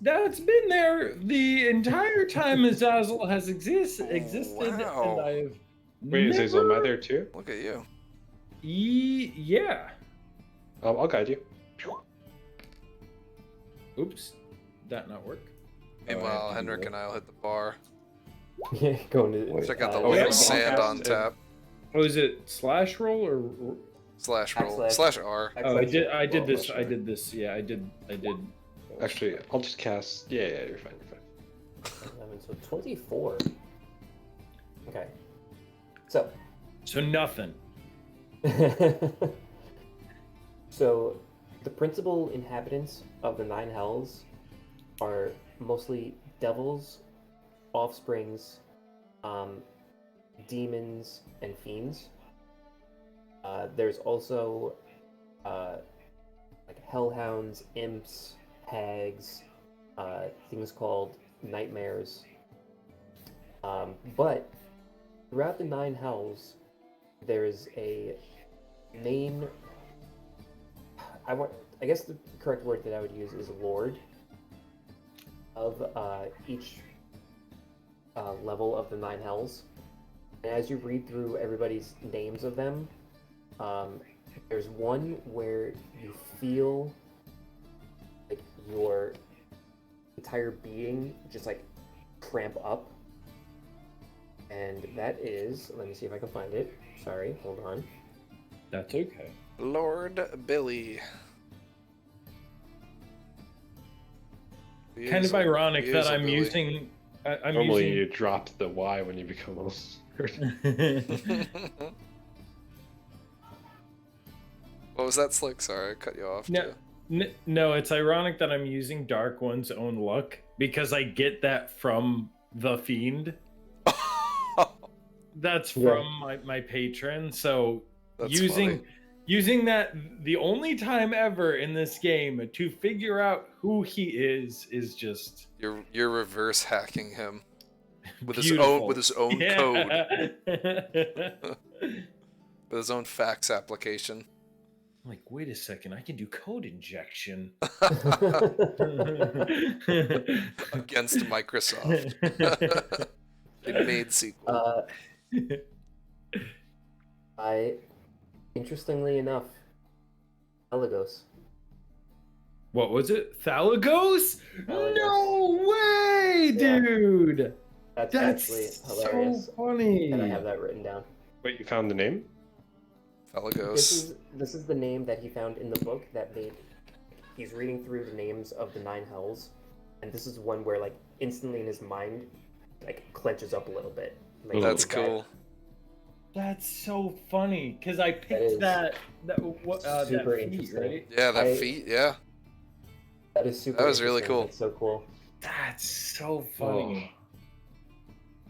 That's been there the entire time Azazel has existed, Wow. and I've Wait, is Hazel, am I there too? Look at you. Yeah. I'll guide you. Oops. That not work? Meanwhile, Henrik and I'll hit the bar. Yeah, going to Check out the yeah, little yeah, sand I'll on cast tap. Oh, is it slash roll or? Slash roll. Backslash. Slash R. Oh, I did Well, this. that's I did this. Yeah, I did. Actually, I'll just cast. Yeah, you're fine. 11, so 24. Okay. So. So nothing. So, the principal inhabitants of the 9 hells are mostly devils, offsprings, demons, and fiends. There's also like hellhounds, imps, hags, things called nightmares. But throughout the 9 hells, there's a main I guess the correct word that I would use is lord of each level of the 9 hells. And as you read through everybody's names of them, there's one where you feel like your entire being just like cramp up. And that is, let me see if I can find it. Sorry, hold on. That's okay. Lord Billy. Kind of ironic that I'm Billy. using. I'm Normally using. you drop the Y when you become a lord. What was that, Slick? Sorry, I cut you off. No, no, it's ironic that I'm using Dark One's own luck because I get that from the Fiend. That's from my patron. So That's using funny. using that the only time ever in this game to figure out who he is just You're reverse hacking him with beautiful. his own code, Yeah. with his own fax application. I'm like, wait a second, I can do code injection. Against Microsoft. They made SQL. Interestingly enough, Elagos. What was it? Thalagos? Thalagos. No way, Yeah. dude! That's That's actually hilarious. so funny. And I have that written down. Wait, you found the name? Felagos. This is the name that he found in the book that made. He's reading through the names of the 9 hells, and this is one where like instantly in his mind, like clenches up a little bit. Like, That's the guy- cool. That's so funny because I is picked that super feat, interesting. right? Yeah, that feat. Yeah, That is super. That was really interesting. cool. That's so cool. That's so funny.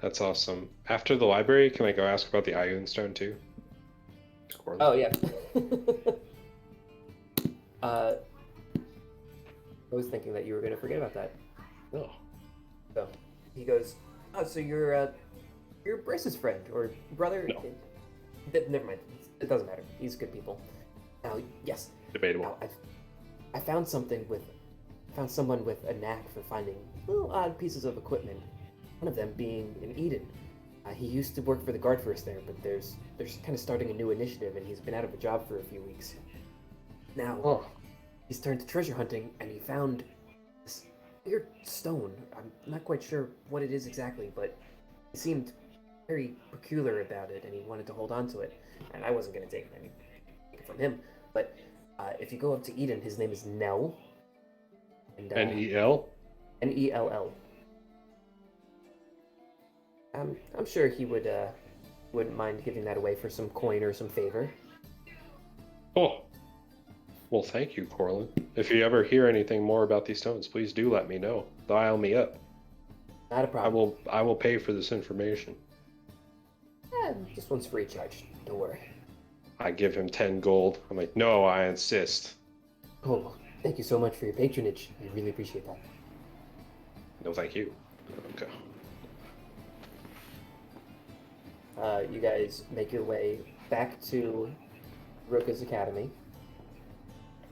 That's awesome. After the library, can I go ask about the Ioun Stone too? Oh yeah. I was thinking that you were gonna forget about that. Oh. So he goes, "Oh, so you're Bryce's friend or brother?" No. Never mind. It doesn't matter. These good people. Now, yes. Debatable. Now, I found someone with a knack for finding little odd pieces of equipment. One of them being in Eden. He used to work for the guard force there, but they're kind of starting a new initiative, and he's been out of a job for a few weeks. Now, Oh. he's turned to treasure hunting, and he found this weird stone. I'm not quite sure what it is exactly, but he seemed very peculiar about it, and he wanted to hold on to it. And I wasn't going to take it from him, but if you go up to Eden, his name is Nell. And, Nel? Nell. I'm sure he wouldn't mind giving that away for some coin or some favor. Oh. Well, thank you, Corlin. If you ever hear anything more about these stones, please do let me know. Dial me up. Not a problem. I will pay for this information. This one's free charge. Don't worry. I give him 10 gold. I'm like, no, I insist. Oh, thank you so much for your patronage. I really appreciate that. No, thank you. Okay. You guys make your way back to Roka's Academy,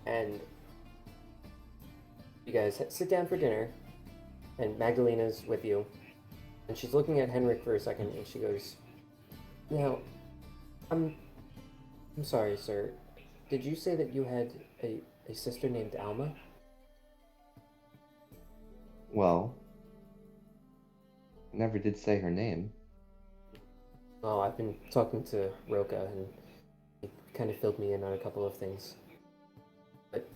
and you guys sit down for dinner, and Magdalena's with you, and she's looking at Henrik for a second, and she goes, "Now, I'm sorry, sir. Did you say that you had a sister named Alma?" Well, never did say her name. Oh, I've been talking to Roka, and he kind of filled me in on a couple of things. But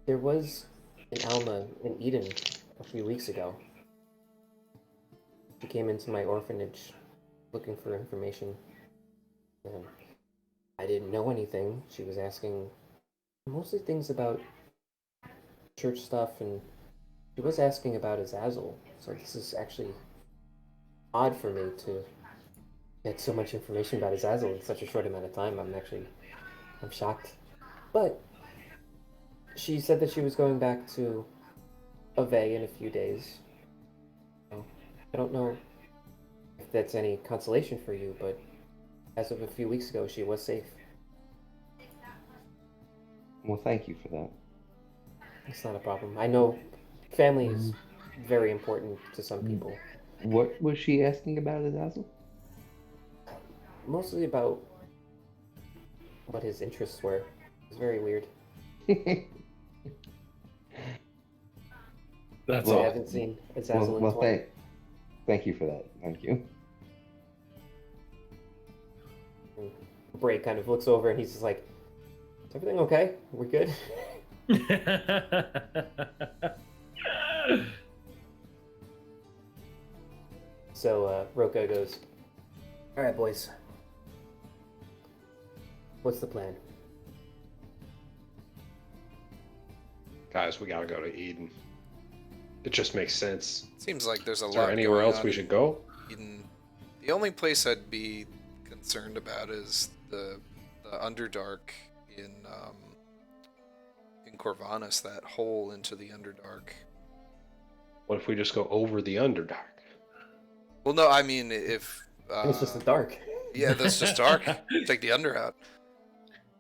there was an Alma in Eden a few weeks ago. She came into my orphanage looking for information, and I didn't know anything. She was asking mostly things about church stuff, and she was asking about Azazel. So this is actually odd for me to get so much information about Azazel in such a short amount of time. I'm shocked. But she said that she was going back to Ave in a few days. So, I don't know if that's any consolation for you, but as of a few weeks ago, she was safe. Well, thank you for that. It's not a problem. I know family is very important to some people. What was she asking about, Azazel? Mostly about what his interests were. It's very weird. That's I all. haven't seen Azazel in well, 20. thank you for that. Thank you. Bray kind of looks over and he's just like, "Is everything okay? We're good." So Roka goes, "All right, boys. What's the plan?" Guys, we gotta go to Eden. It just makes sense. Seems like there's a Is lot there anywhere going else on we in should go? Eden. The only place I'd be concerned about is the Underdark in Corvallis, that hole into the Underdark. What if we just go over the Underdark? Well, no, I mean if It's just the dark. yeah, that's just dark. Take the Under out.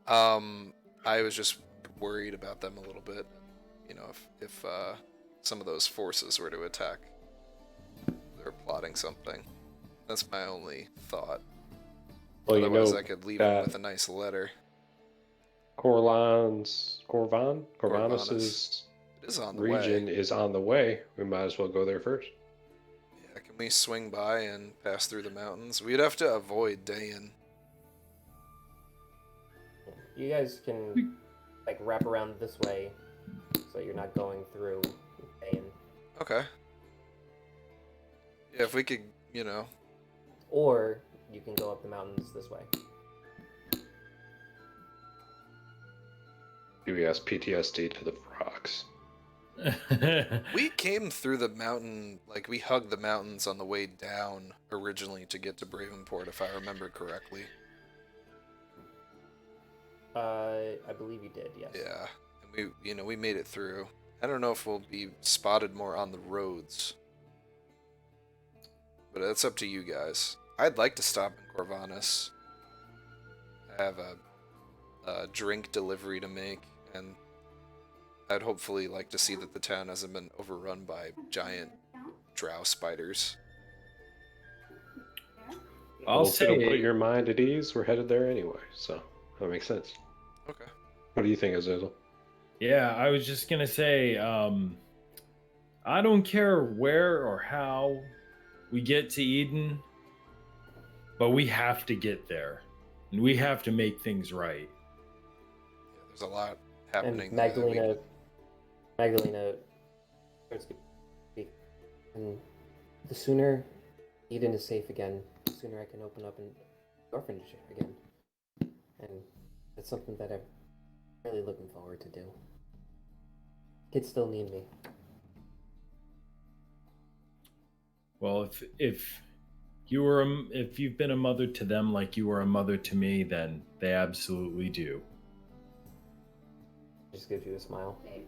I was just worried about them a little bit. You know, if some of those forces were to attack, they're plotting something. That's my only thought. Well, Otherwise, you know I could leave that them with a nice letter. Corvanus's It is on the region way. is on the way. We might as well go there first. Yeah, can we swing by and pass through the mountains? We'd have to avoid Dayan. You guys can like wrap around this way, so you're not going through Dayan. Okay. Yeah, if we could, you know. Or you can go up the mountains this way. We ask PTSD to the frogs. We came through the mountain, like we hugged the mountains on the way down originally to get to Bravenport, if I remember correctly. I believe you did, yes. Yeah, and we made it through. I don't know if we'll be spotted more on the roads, but that's up to you guys. I'd like to stop in Corvallis. I have a drink delivery to make, and I'd hopefully like to see that the town hasn't been overrun by giant drow spiders. I'll Well, if it'll say put your mind at ease, we're headed there anyway, so that makes sense. Okay. What do you think, Azazel? Yeah, I was just gonna say, I don't care where or how we get to Eden, but we have to get there, and we have to make things right. Yeah, there's a lot happening. And Magdalena starts to speak. And the sooner Eden is safe again, the sooner I can open up an orphanage again. And that's something that I'm really looking forward to do. Kids still need me. Well, if you've been a mother to them like you were a mother to me, then they absolutely do. Just gives you a smile. Babe.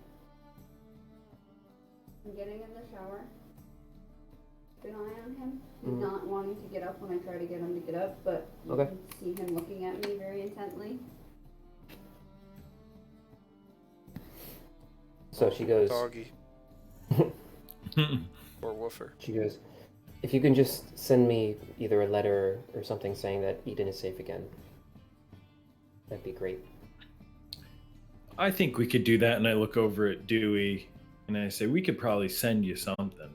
I'm getting in the shower. Keep an eye on him. He's not wanting to get up when I try to get him to get up, but you Okay. can see him looking at me very intently. So she goes, Doggy or woofer. she goes, if you can just send me either a letter or something saying that Eden is safe again, that'd be great. I think we could do that, and I look over at Dewey and I say, we could probably send you something.